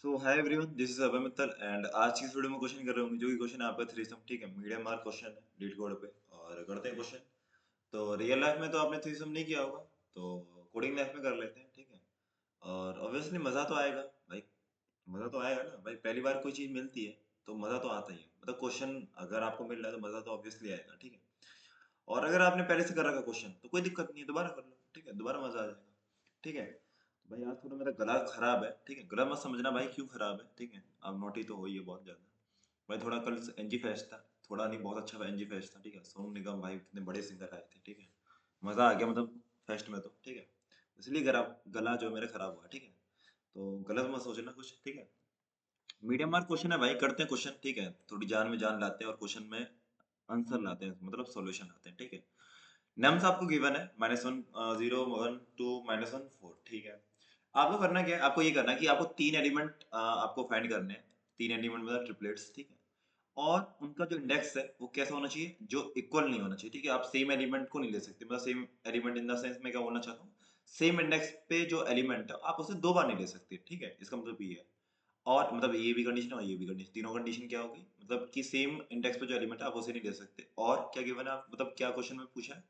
So hi everyone, this is Abhay Mittal and आज की इस वीडियो में क्वेश्चन कर रहे होंगे जो कि क्वेश्चन आपका थ्रीसम, ठीक है, मीडियम मार्क क्वेश्चन है लीड कोड पे। और करते हैं क्वेश्चन। तो रियल लाइफ में तो आपने थ्रीसम नहीं किया होगा, तो कोडिंग लाइफ में कर लेते हैं, ठीक है। और ऑब्वियसली मजा तो आएगा भाई, मजा तो आएगा ना भाई, पहली बार कोई चीज मिलती है तो मजा तो आता ही है। मतलब क्वेश्चन अगर आपको मिल रहा है तो मजा तो ऑब्वियसली आएगा, ठीक है। और अगर आपने पहले से कर रखा क्वेश्चन तो कोई दिक्कत नहीं है, दोबारा कर लो, ठीक है, दोबारा मजा आ जाएगा, ठीक है। भाई आज थोड़ा मेरा गला खराब है, ठीक है, गला मत समझना भाई क्यों खराब है, ठीक है। आप नोटी तो हो ही है बहुत ज्यादा। भाई थोड़ा कल एनजी फेस्ट था, थोड़ा नहीं बहुत अच्छा एनजी फेस्ट था, ठीक है। सोनू निगम भाई कितने बड़े सिंगर आए थे, ठीक है। मजा आ गया मतलब फेस्ट में तो, ठीक है। इसलिए गला गला जो मेरा खराब हुआ, ठीक है। तो गलत मत सोचना कुछ, ठीक है। मीडियम मार्क क्वेश्चन है भाई, करते हैं क्वेश्चन, ठीक है। थोड़ी जान में जान लाते हैं और क्वेश्चन में आंसर लाते हैं, मतलब सॉल्यूशन लाते हैं, ठीक है। नम्स आपको गिवन है -1 0 1 2 -1 4, ठीक है। आपको करना क्या है, आपको ये करना है कि आपको तीन एलिमेंट आपको फाइंड करने हैं। तीन एलिमेंट मतलब ट्रिपलेट्स, ठीक है। और उनका जो इंडेक्स है वो कैसा होना चाहिए, जो इक्वल नहीं होना चाहिए, ठीक है। आप सेम एलिमेंट को नहीं ले सकते, मतलब same element in the sense में क्या बोलना चाहता हूँ, सेम इंडेक्स पे जो एलिमेंट है आप उसे दो बार नहीं ले सकते, ठीक है। इसका मतलब ये है। और मतलब ये भी कंडीशन और ये भी कंडीशन, तीनों कंडीशन क्या होगी, मतलब कि सेम इंडेक्स पे जो एलिमेंट है आप उसे नहीं ले सकते। और क्या गिवन है, आप मतलब क्या क्वेश्चन में पूछा है,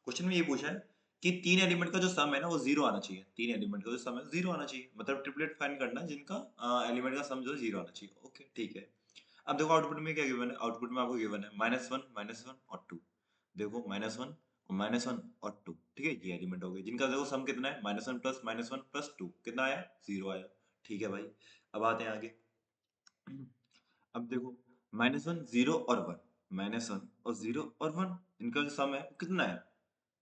क्वेश्चन में ये पूछा है कि तीन एलिमेंट का जो सम है ना वो जीरो आना चाहिए। तीन एलिमेंट का जो सम है जीरो आना चाहिए, मतलब ट्रिपलेट फाइंड करना है जिनका एलिमेंट का सम जो है जीरो आना चाहिए, ओके ठीक है। अब देखो आउटपुट में क्या गिवन है, आउटपुट में आपको गिवन है -1 और 2। देखो -1 और -1 और 2, ठीक है, ये एलिमेंट हो गए जिनका देखो सम कितना है, -1 प्लस 2 कितना आया, जीरो आया, ठीक है भाई। अब आते हैं आगे। अब देखो -1 0 और 1, -1 और 0 और 1 इनका जो सम है वो कितना है,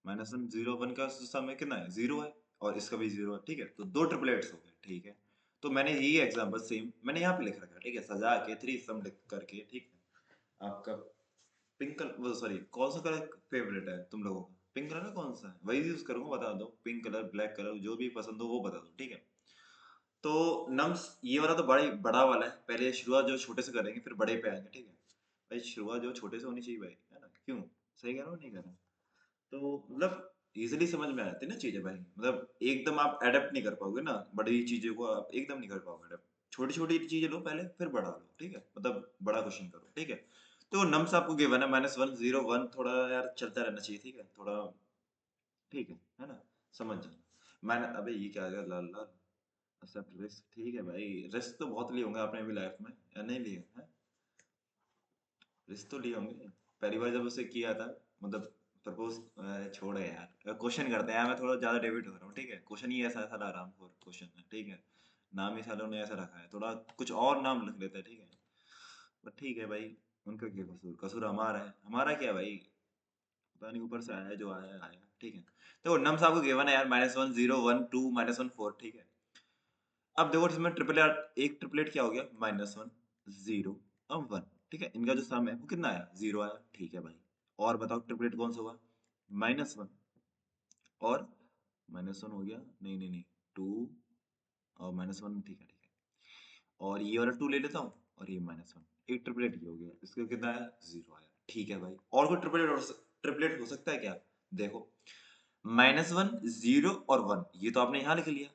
-1 0 1 का सम है कितना है, जीरो है। और इसका भी जीरो है, ठीक है। तो दो ट्रिपलेट्स हो गए, ठीक है। तो मैंने यही एग्जांपल सेम मैंने यहाँ पे लिख रखा है, ठीक है, सजा के थ्री सम लिख करके, ठीक है। आपका पिंक कलर, वो सॉरी, कौन सा कलर फेवरेट है तुम लोगों का, पिंक कलर ना कौन सा है वही यूज करूंगा, बता दो, पिंक कलर ब्लैक कलर जो भी पसंद हो वो बता दो, ठीक है। तो नम्स ये वाला तो बड़ा ही बड़ा वाला है, पहले शुरुआत जो छोटे से करेंगे फिर बड़े पे आएंगे, ठीक है। भाई शुरुआत जो छोटे से होनी चाहिए भाई, है ना, क्यों, सही कह रहा हूँ नहीं कह रहा हूँ? तो मतलब इजीली समझ में आती है ना चीजें भाई, मतलब एकदम आप अडेप्ट नहीं कर पाओगे ना, बड़ी चीजों को आप एकदम नहीं कर पाओगे अडेप्ट। छोटी छोटी चीजें लो पहले फिर बड़ा लो, ठीक है, मतलब बड़ा क्वेश्चन करो, ठीक है। तो नम्स आपको गिवन है -1 0 1, थोड़ा यार चलता रहना चाहिए, ठीक है, थोड़ा, ठीक है ना, समझ जाना। मैंने अबे ये क्या आ गया लाल लाल, एक्सेप्ट रिस्क, ठीक है भाई। रिस्क तो बहुत लिए होंगे आपने भी लाइफ में, या नहीं लिए हैं, रिस्क तो लिए होंगे। पहली बार जब उसे किया था, मतलब प्रपोज, छोड़े यार, क्वेश्चन करते हैं यार, मैं थोड़ा ज्यादा डेविड हो रहा हूँ, ठीक है। क्वेश्चन ही ऐसा साला आरामखोर क्वेश्चन है, ठीक है। नाम ही सालों ने ऐसा रखा है, थोड़ा कुछ और नाम लिख लेते हैं, ठीक है। बट ठीक है भाई, उनका क्या कसूर, कसूर हमारा है, हमारा क्या भाई, पता नहीं ऊपर से आया जो आया आया, ठीक है। तो नम्स आपको गिवन है यार -1 0 1 2 -1 4, ठीक है। अब देखो इसमें ट्रिपलेट, एक ट्रिपलेट क्या हो गया, -1 0 और 1, ठीक है। इनका जो सम है वो कितना आया, जीरो आया, ठीक है भाई। और बताओ ट्रिपलेट कौन सा हुआ, -1 और -1 हो गया, नहीं नहीं नहीं, 2 और -1, ठीक है ठीक है। और ये वाला 2 ले लेता हूँ और ये -1, एक ट्रिपलेट ये हो गया, इसका कितना आया, जीरो आया, ठीक है भाई। और कोई ट्रिपलेट हो सकता है क्या, देखो -1 0 और 1 ये तो आपने यहाँ लिख लिया।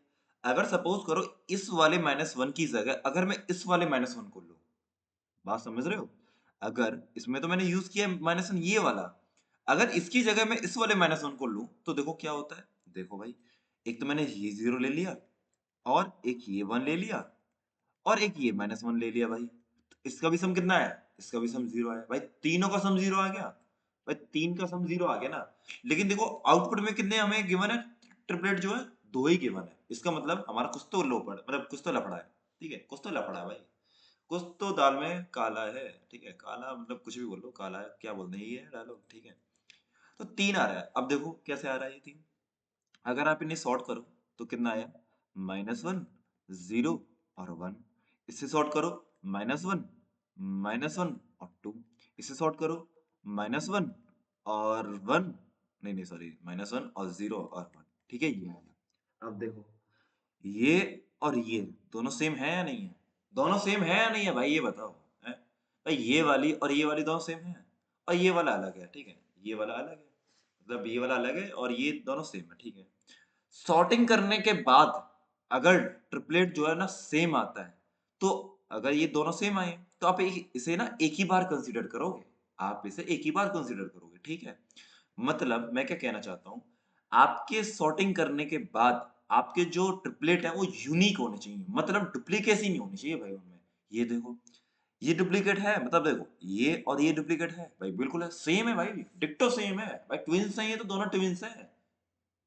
अगर सपोज करो इस वाले -1 की जगह अगर मैं इस वाले -1 को लूं, बात समझ रहे हो, अगर इसमें तो मैंने यूज किया -1 ये वाला, अगर इसकी जगह मैं इस वाले -1 को लूं तो देखो क्या होता है, देखो भाई, एक तो मैंने ये जीरो ले लिया और एक ये 1 ले लिया और एक ये -1 ले लिया भाई, तो इसका भी सम कितना है, इसका भी सम जीरो आया भाई, तीनों का सम जीरो आ गया भाई, तीन का सम जीरो आ गया ना। लेकिन देखो आउटपुट में कितने हमें गिवन है, ट्रिपलेट जो है दो ही गिवन है, इसका मतलब हमारा कुछ तो लो पड़, मतलब कुछ तो लफड़ा है, ठीक है, कुछ तो लफड़ा है भाई, कुछ तो दाल में काला है, ठीक है। काला मतलब कुछ भी बोल लो, काला है क्या बोलते हैं, ये है डालो, ठीक है। तो तीन आ रहा है, अब देखो कैसे आ रहा है ये तीन, अगर आप इन्हें सॉर्ट करो तो कितना आया, -1 0 और 1, इससे सॉर्ट करो -1 -1 और 2, इससे सॉर्ट करो -1 और 1, नहीं नहीं सॉरी, -1 और 0 और 1, ठीक है, ये आ गया। अब देखो ये और ये दोनों सेम है या नहीं है, दोनों सेम है या नहीं है भाई, ये बताओ है भाई, ये वाली और ये वाली दोनों सेम है और ये वाला अलग है, ठीक है, ये वाला अलग है, मतलब ये वाला अलग है और ये दोनों सेम है, ठीक है। सॉर्टिंग करने के बाद अगर ट्रिपलेट जो है ना सेम आता है, तो अगर ये दोनों सेम आए तो आप इसे ना एक ही बार कंसीडर करोगे, आप इसे एक ही बार कंसीडर करोगे, ठीक है। मतलब मैं क्या कहना चाहता हूँ, आपके सॉर्टिंग करने के बाद आपके जो ट्रिपलेट है वो यूनिक होने चाहिए, मतलब डुप्लीकेसी नहीं होनी चाहिए भाई उनमें। ये देखो, ये डुप्लीकेट है, मतलब देखो ये और ये डुप्लीकेट है भाई, बिल्कुल है, सेम है भाई, डिक्टो सेम है भाई, ट्विंस है ये तो, दोनों ट्विंस है,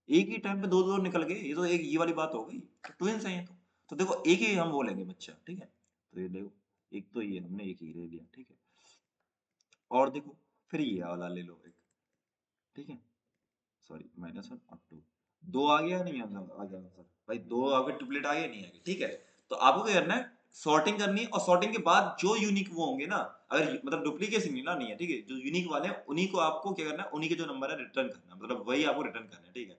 एक ही टाइम पे दो दो निकल गए, ये तो एक ये वाली बात हो गई, तो ट्विंस हैं ये तो देखो एक ही हम बोलेंगे बच्चा, ठीक है। तो ये देखो, एक तो ये हमने एक ही ले लिया, ठीक है। और देखो फिर ये वाला ले लो एक, ठीक है। सॉरी, -1 और 2, दो आ गया नहीं, आ गया आंसर भाई, दो आगे ट्रिपलेट आ गया नहीं आ गया, ठीक है। तो आपको क्या करना है, सॉर्टिंग करनी है, और सॉर्टिंग के बाद जो यूनिक वो होंगे ना, अगर मतलब डुप्लीकेसी नहीं लानी है, ठीक है, जो यूनिक वाले हैं उन्हीं को आपको क्या करना है, उन्हीं के जो नंबर है रिटर्न करना है, मतलब वही आपको रिटर्न करना है, ठीक है।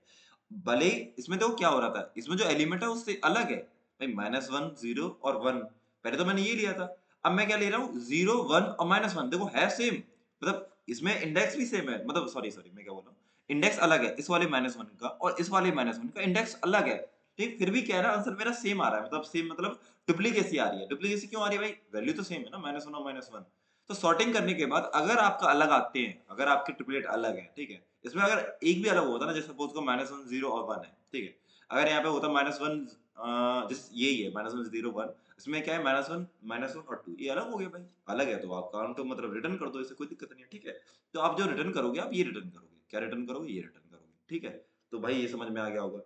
भले ही इसमें देखो क्या हो रहा था, इसमें जो एलिमेंट है उससे अलग है भाई, -1 0 और 1, पहले तो मैंने ये लिया था, अब मैं क्या ले रहा हूँ, 0 1 और -1, देखो है सेम, मतलब इसमें इंडेक्स भी सेम है, मतलब सॉरी सॉरी मैं क्या बोल रहा हूँ, इंडेक्स अलग है, इस वाले -1 का और इस वाले -1 का इंडेक्स अलग है, ठीक, फिर भी क्या है ना, आंसर मेरा सेम आ रहा है, मतलब सेम मतलब डुप्लीकेसी आ रही है, डुप्लीकेसी क्यों आ रही है भाई, वैल्यू तो सेम है ना, -1 और -1। तो सॉर्टिंग करने के बाद अगर आपका अलग आते हैं, अगर आपके ट्रिपलेट अलग है, ठीक है, इसमें अगर एक भी अलग होता ना, जैसे सपोज को -1 0 और 1 है, ठीक है, अगर यहाँ पे होता -1, जिस यही है -1 0 1, इसमें क्या है, -1 और 2, ये अलग हो गया भाई, अलग है तो आप काम तो मतलब रिटर्न कर दो, इससे कोई दिक्कत नहीं है, ठीक है। तो आप जो रिटर्न करोगे, आप ये रिटर्न करोगे, क्या रिटर्न करोगे, ये रिटर्न करोगे, ठीक है। तो भाई ये समझ में आ गया होगा,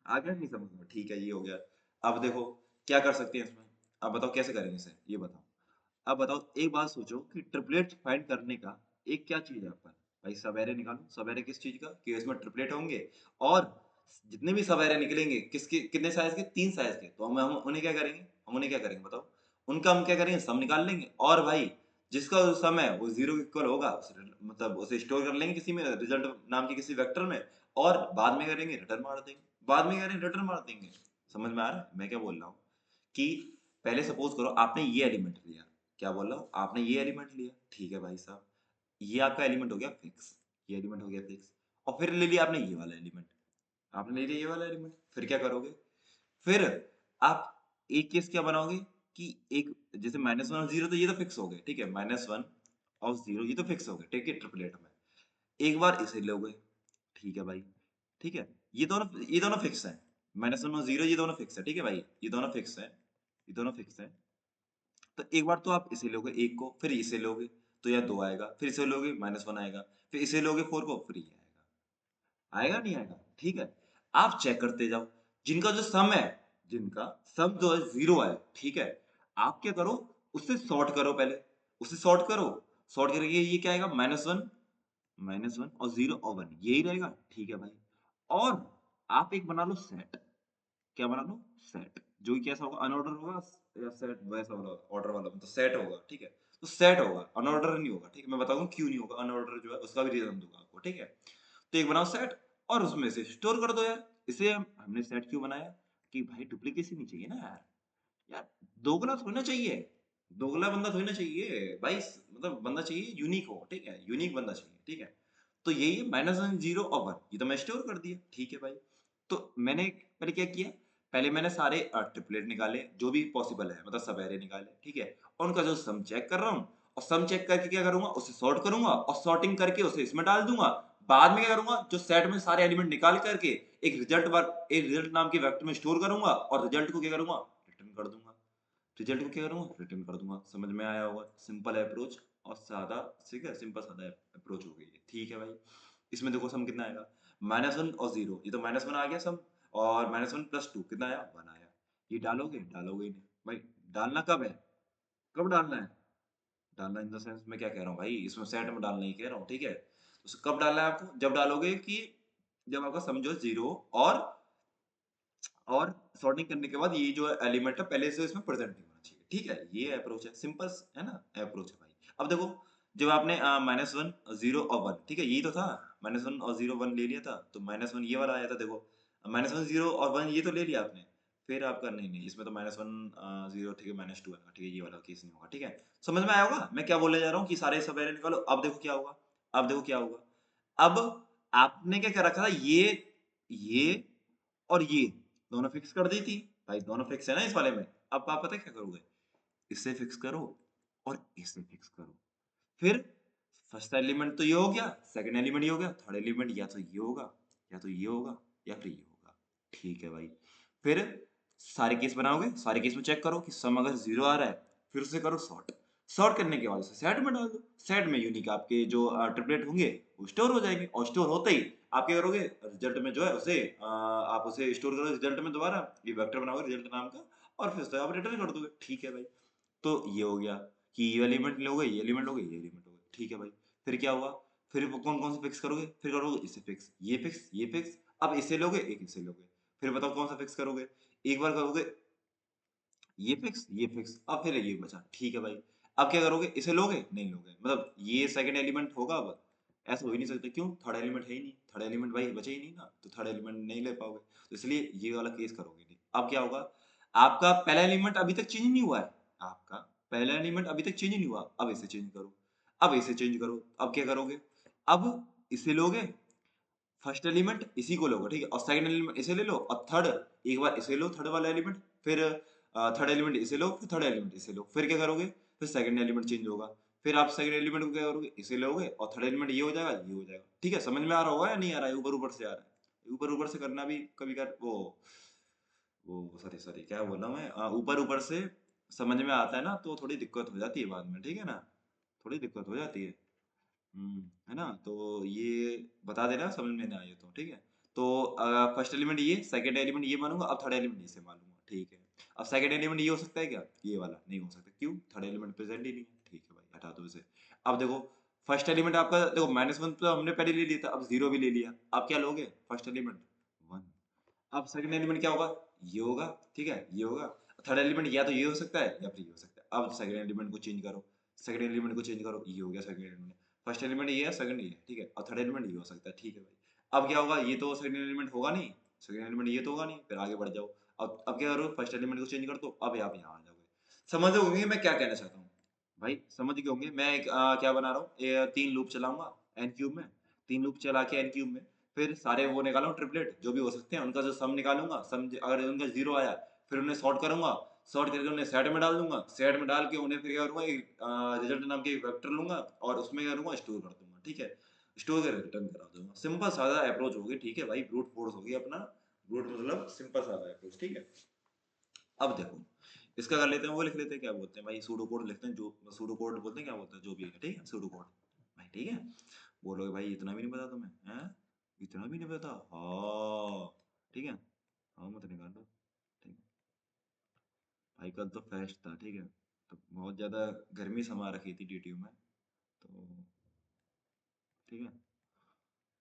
आ गया नहीं समझ में, ठीक है, ये हो गया। अब देखो क्या कर सकते हैं इसमें, अब बताओ कैसे करेंगे इसे, ये बताओ। अब बताओ, एक बात सोचो कि ट्रिपलेट फाइंड करने का एक क्या चीज है आपका, भाई सब एरे निकालो, सब एरे किस चीज का, कि इसमें ट्रिपलेट होंगे, और जितने भी सब एरे निकलेंगे किसके, कितने साइज के, 3 साइज के, तो हम उन्हें क्या करेंगे, हम उन्हें क्या करेंगे बताओ, उनका हम क्या करेंगे, सम निकाल लेंगे, और भाई जिसका जो सम है वो 0 इक्वल होगा, मतलब उसे स्टोर कर लेंगे किसी में, रिजल्ट नाम के किसी वेक्टर में, और बाद में करेंगे रिटर्न मार देंगे, बाद में करेंगे रिटर्न मार देंगे। समझ में आ रहा है मैं क्या बोल रहा हूँ, कि पहले सपोज करो आपने ये एलिमेंट लिया, क्या बोल रहा हूँ, आपने ये एलिमेंट लिया, ठीक है भाई साहब, ये आपका एलिमेंट हो गया फिक्स, ये एलिमेंट हो गया फिक्स, और फिर ले लिया आपने ये वाला एलिमेंट, आपने ले लिया ये वाला एलिमेंट, फिर क्या करोगे, फिर आप एक केस क्या बनाओगे, कि एक, जैसे -1 और 0 तो ये तो फिक्स हो गए, ठीक है, -1 और 0 ये तो फिक्स हो गए, ठीक है, ट्रिपलेट में, एक बार इसे लोगे, ठीक है भाई, ठीक है, ये दोनों फिक्स है, -1 और 0 ये दोनों फिक्स है, ठीक है भाई, ये दोनों फिक्स है, ये दोनों फिक्स है। तो एक बार तो आप इसे लोगे एक को, फिर इसे लोगे तो यह 2 आएगा, फिर इसे लोगे -1 आएगा, फिर इसे लोगे 4 को, फिर ये आएगा, आएगा नहीं आएगा, ठीक है। आप चेक करते जाओ, जिनका जो सम है, जिनका सम जो है 0 है, ठीक है, आप क्या करो, उससे सॉर्ट करो पहले, उससे सॉर्ट करो, सॉर्ट करके ये क्या आएगा, -1 और 0 और 1 यही रहेगा, ठीक है भाई। और आप एक बना लो सेट, क्या बना लो, सेट, जो कि कैसा होगा, अनऑर्डर होगा, या सेट वैसा वाला ऑर्डर वाला, मतलब सेट होगा, ठीक है। तो सेट होगा, अनऑर्डर नहीं होगा, ठीक है, मैं बताऊंगा क्यों नहीं होगा अनऑर्डर, जो है उसका भी रीजन दूंगा आपको, ठीक है। तो एक बनाओ सेट, और उसमें से स्टोर कर दो यार, इसे हमने सेट क्यों बनाया, कि भाई डुप्लीकेसी नहीं चाहिए ना यार, यार दोगला थोड़ी ना चाहिए, दोगला बंदा थोड़ी ना चाहिए भाई, मतलब बंदा चाहिए यूनिक हो, ठीक है, यूनिक बंदा चाहिए, ठीक है। तो यही है -1 0 और 1, ये तो मैं स्टोर कर दिया, ठीक है भाई। तो मैंने पहले क्या किया, पहले मैंने सारे ट्रिपलेट निकाले जो भी पॉसिबल है, मतलब सब एरे निकाले, ठीक है, और उनका जो सम चेक कर रहा हूँ, और सम चेक करके क्या करूंगा, उसे सॉर्ट करूंगा, और सॉर्टिंग करके उसे इसमें डाल दूंगा, बाद में क्या करूंगा, जो सेट में सारे एलिमेंट निकाल करके एक रिजल्ट नाम के वेक्टर में स्टोर करूंगा, और रिजल्ट को क्या करूंगा, रिटर्न कर दूंगा, रिजल्ट को क्या करूंगा, रिटर्न कर दूंगा। समझ में आया होगा, सिंपल अप्रोच, और सादा, ठीक है, सिंपल सादा अप्रोच हो गई है, ठीक है भाई। इसमें देखो सम कितना आएगा, -1 और 0, ये तो -1 आ गया सम, और -1 + 2 कितना आया, 1 आया, ये डालोगे, डालोगे ही नहीं भाई, डालना कब है, कब डालना है, डालना इन द सेंस मैं क्या कह रहा हूँ भाई, इसमें सेट में डालना ही कह रहा हूँ, ठीक है। तो कब डालना है आपको, जब डालोगे कि जब आपका समझो 0, और और सॉर्टिंग करने के बाद ये जो एलिमेंट है पहले से इसमें प्रेजेंट नहीं होना चाहिए, ठीक है, ये अप्रोच है, सिंपल है ना, अप्रोच है भाई। अब देखो, जब आपने -1 0 और 1, ठीक है, यही तो था, -1 और 0 1 ले लिया था, तो -1 ये वाला आया था, देखो -1 0 और 1 ये तो ले लिया आपने, फिर आपका नहीं नहीं, इसमें तो -1 0, ठीक है, -2 आएगा, ठीक है, ये वाला केस नहीं होगा, ठीक है। समझ में आया होगा मैं क्या बोलने जा रहा हूँ, कि सारे सब एरे निकालो, अब देखो क्या होगा, अब देखो क्या होगा, अब आपने क्या कर रखा था, ये और ये दोनों फिक्स कर दी थी भाई, दोनों फिक्स है ना इस वाले में। अब आप पता है क्या करोगे, इसे फिक्स करो और इसे फिक्स करो। फिर फर्स्ट एलिमेंट तो ये हो गया, सेकंड एलिमेंट ये हो गया, थर्ड एलिमेंट या तो ये होगा या तो ये होगा या फिर ये होगा। ठीक है भाई। फिर सारे केस बनाओगे, सारे केस में चेक करो कि सम अगर जीरो आ रहा है, फिर उसे करो सॉर्ट। सॉर्ट करने के बाद उसे सेट में डाल दो। सेट में यूनिक आपके जो ट्रिपलेट होंगे वो स्टोर हो जाएंगे, और स्टोर होते ही आप क्या करोगे, रिजल्ट में जो है उसे आप उसे स्टोर करो रिजल्ट में दोबारा, ये वेक्टर बनाओगे रिजल्ट नाम का, और फिर उसे आप रिटर्न कर दोगे। ठीक है भाई। तो ये हो गया कि ये एलिमेंट लोगे, ये एलिमेंट लोगे, ये एलिमेंट लोगे। ठीक है भाई। फिर क्या हुआ, फिर वो कौन कौन से फिक्स करोगे, फिर करोगे इसे फिक्स, ये फिक्स, ये फिक्स। अब इसे लोगे, एक इसे लोगे। फिर बताओ कौन सा फिक्स करोगे। एक बार करोगे ये फिक्स, ये फिक्स, अब फिर ये बचा। ठीक है भाई। अब क्या करोगे, इसे लोगे, नहीं लोगे, मतलब ये सेकंड एलिमेंट होगा अब। ऐसा हो ही नहीं सकता, क्यों, थर्ड एलिमेंट है ही नहीं, थर्ड एलिमेंट भाई बचा ही नहीं ना, तो थर्ड एलिमेंट नहीं ले पाओगे, तो इसलिए ये वाला केस करोगे नहीं। अब क्या होगा, आपका पहला एलिमेंट अभी तक चेंज नहीं हुआ है, आपका पहला एलिमेंट अभी तक चेंज नहीं हुआ, अब इसे चेंज करो, अब इसे चेंज करो। अब क्या करोगे, अब इसे लोगे, फर्स्ट एलिमेंट इसी को लोगे, ठीक है, और सेकंड एलिमेंट इसे ले लो, और थर्ड एक बार इसे लो, थर्ड वाला एलिमेंट, फिर थर्ड एलिमेंट इसे लो, फिर थर्ड एलिमेंट इसे लो, फिर क्या करोगे, फिर सेकंड एलिमेंट चेंज होगा, फिर आप सेकंड एलिमेंट को क्या करोगे, इसे लोगे, और थर्ड एलिमेंट ये हो जाएगा, ये हो जाएगा। ठीक है, समझ में आ रहा होगा या नहीं आ रहा है, ऊपर ऊपर से आ रहा है, ऊपर ऊपर से करना भी कभी कर वो सॉरी सॉरी क्या बोला मैं, ऊपर ऊपर से समझ में आता है ना, तो थोड़ी दिक्कत हो जाती है बाद में, ठीक है ना, थोड़ी दिक्कत हो जाती है। है ना, तो ये बता देना समझ में ना आए तो, ठीक है। तो फर्स्ट एलिमेंट ये, सेकंड एलिमेंट ये मानूंगा, अब थर्ड एलिमेंट इसे मानूंगा, ठीक है। अब सेकंड एलिमेंट ये हो सकता है क्या, ये वाला नहीं हो सकता, क्यों, थर्ड एलिमेंट प्रेजेंट ही नहीं है। ठीक है भाई, हटा दो इसे। अब देखो, फर्स्ट एलिमेंट आपका देखो -1 तो हमने पहले ले लिया था, अब जीरो भी ले लिया, अब क्या लोगे, फर्स्ट एलिमेंट 1। अब सेकंड एलिमेंट क्या होगा, ये होगा, ठीक है, ये होगा। थर्ड एलिमेंट या तो ये हो सकता है या फिर ये हो सकता है। अब सेकंड एलिमेंट को चेंज करो, सेकंड एलिमेंट को चेंज करो, ये हो गया सेकंड एलिमेंट। फर्स्ट एलिमेंट ये है, सेकंड ये है, ठीक है, और थर्ड एलिमेंट ये हो सकता है। ठीक है भाई। अब क्या होगा, ये तो सेकंड एलिमेंट होगा नहीं, सेकंड एलिमेंट ये तो होगा नहीं, फिर आगे बढ़ जाओ। अब क्या करो, फर्स्ट एलिमेंट को चेंज कर दो, अब आप यहाँ आ जाओगे। समझ रहे होंगे मैं क्या कहना चाहता हूँ, भाई समझ गए होंगे। मैं एक क्या बना रहा हूँ, तीन लूप चलाऊंगा एन क्यूब में, तीन लूप चला के एन क्यूब में, फिर सारे वो निकालूंगा ट्रिपलेट जो भी हो सकते हैं, उनका जो सम निकालूंगा, सम अगर उनका जीरो आया, फिर उन्हें सॉर्ट करूंगा, सॉर्ट करके उन्हें सेट में डाल दूंगा, सेट में डाल के उन्हें फिर क्या करूंगा, एक रिजल्ट नाम के एक वेक्टर लूंगा, और उसमें क्या करूंगा, स्टोर कर दूंगा। ठीक है, स्टोर कर रिटर्न करा दूंगा। सिंपल सादा अप्रोच होगी, ठीक है भाई, ब्रूट फोर्स होगी अपना, ब्रूट मतलब सिंपल सादा अप्रोच, ठीक है। अब देखो, इसका कर लेते हैं, वो लिख लेते हैं, क्या बोलते हैं भाई, सूडो कोड लिखते हैं, जो सूडो कोड बोलते हैं, क्या बोलते हैं, जो भी है, ठीक है, सूडो कोड भाई, ठीक है। बोलोगे भाई इतना भी नहीं पता तुम्हें, हैं, इतना भी नहीं पता, हाँ, ठीक है, हाँ मत निकाल दो, ठीक है भाई। कल तो फेस्ट था, ठीक है, तो बहुत ज्यादा गर्मी समा रखी थी डीटीयू में, तो ठीक है।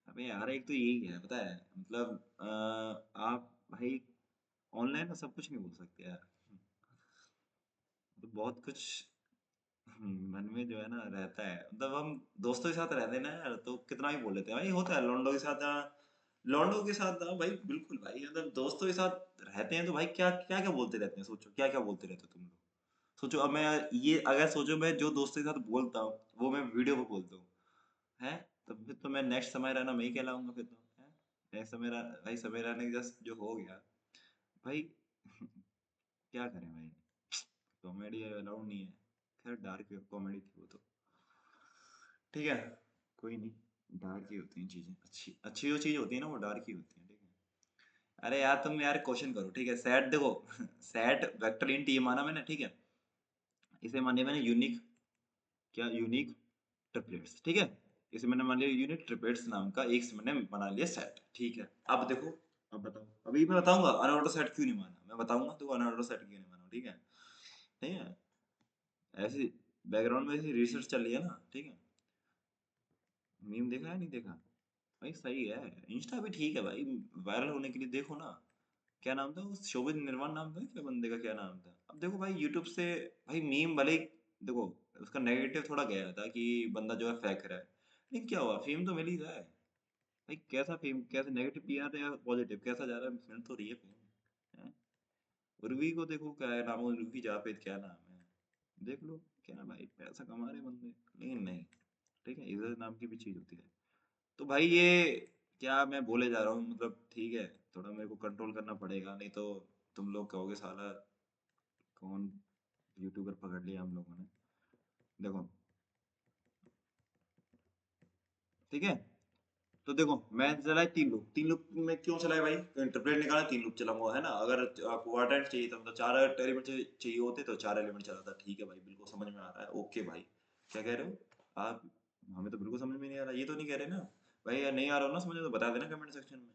अबे यार एक तो यही है, पता है, मतलब आप भाई ऑनलाइन में सब कुछ नहीं बोल सकते यार, तो बहुत कुछ मन में जो है ना रहता है, मतलब हम दोस्तों के साथ रहते हैं ना यार, तो कितना भी बोल लेते हैं भाई, होता है लौंडों के साथ, लौंडों के साथ, भाई बिल्कुल भाई, मतलब दोस्तों के साथ रहते हैं तो भाई क्या क्या क्या बोलते रहते हैं, सोचो क्या क्या बोलते रहते हो तुम लोग। सोचो अब मैं, ये अगर सोचो मैं जो दोस्तों के साथ बोलता हूँ वो मैं वीडियो पे बोलता हूँ, है, तो फिर तो मैं नेक्स्ट समय रहना मैं ही कहलाऊंगा फिर तो, है, नेक्स्ट समय भाई समय रहने के जस्ट जो हो गया भाई क्या करें भाई, कॉमेडी अलाउड नहीं है। खैर डार्क कॉमेडी थी वो तो, ठीक है, कोई नहीं, डार्क ही होती हैं चीजें, अच्छी अच्छी जो चीज होती है ना वो डार्क ही होती है, ठीक है। अरे यार तुम यार क्वेश्चन करो, ठीक है, सेट देखो सेट वेक्टर इंट ये माना मैंने, ठीक है, इसे माने मैंने यूनिक, क्या यूनिक ट्रिपलेट्स, ठीक है, इसे मैंने मान लिया यूनिक ट्रिपलेट्स नाम का एक से मैंने बना लिया सेट, ठीक है। अब देखो, अब बताओ, अभी मैं बताऊंगा अनऑर्डर सेट क्यों नहीं माना, मैं बताऊंगा तो अनऑर्डर सेट क्यों नहीं माना, ठीक है, ठीक है, ऐसी बैकग्राउंड में ऐसी रिसर्च चल रही है ना, ठीक है। मीम देखा है, नहीं देखा भाई, सही है, इंस्टा भी ठीक है भाई, वायरल होने के लिए देखो ना। क्या नाम था उस शोभित निर्वाण नाम था क्या बंदे का, क्या नाम था, अब देखो भाई यूट्यूब से भाई मीम भले ही, देखो उसका नेगेटिव थोड़ा गया था कि बंदा जो है फेंक रहा है, लेकिन क्या हुआ, फेम तो मिल ही रहा है भाई, कैसा फेम, कैसे नेगेटिव भी आ रहा है या पॉजिटिव कैसा जा रहा है, मिल तो रही है फेम। उर्वी को देखो, क्या है नाम, उर्वी जावेद क्या नाम है, देख लो, क्या भाई पैसा कमा रहे बंदे, लेकिन नहीं, ठीक है, इज्जत नाम की भी चीज होती है। तो भाई ये क्या मैं बोले जा रहा हूँ, मतलब ठीक है, थोड़ा मेरे को कंट्रोल करना पड़ेगा, नहीं तो तुम लोग कहोगे साला कौन यूट्यूबर पकड़ लिया हम लोगों ने। देखो, ठीक है, तो देखो मैं चलाए तीन लूप में क्यों चलाए भाई, तो इंटरप्रेट निकाला, तीन लूप चलाऊंगा है ना। अगर क्वाड्रेंट चाहिए था, मतलब चार एलिमेंट चाहिए होते तो चार एलिमेंट चलाता। ठीक है भाई, बिल्कुल समझ में आ रहा है, ओके भाई। क्या कह रहे हो आप? हमें तो बिल्कुल समझ में नहीं आ रहा, ये तो नहीं कह रहे ना भाई, यार नहीं आ रहा हो ना समझ में तो बता देना कमेंट सेक्शन में।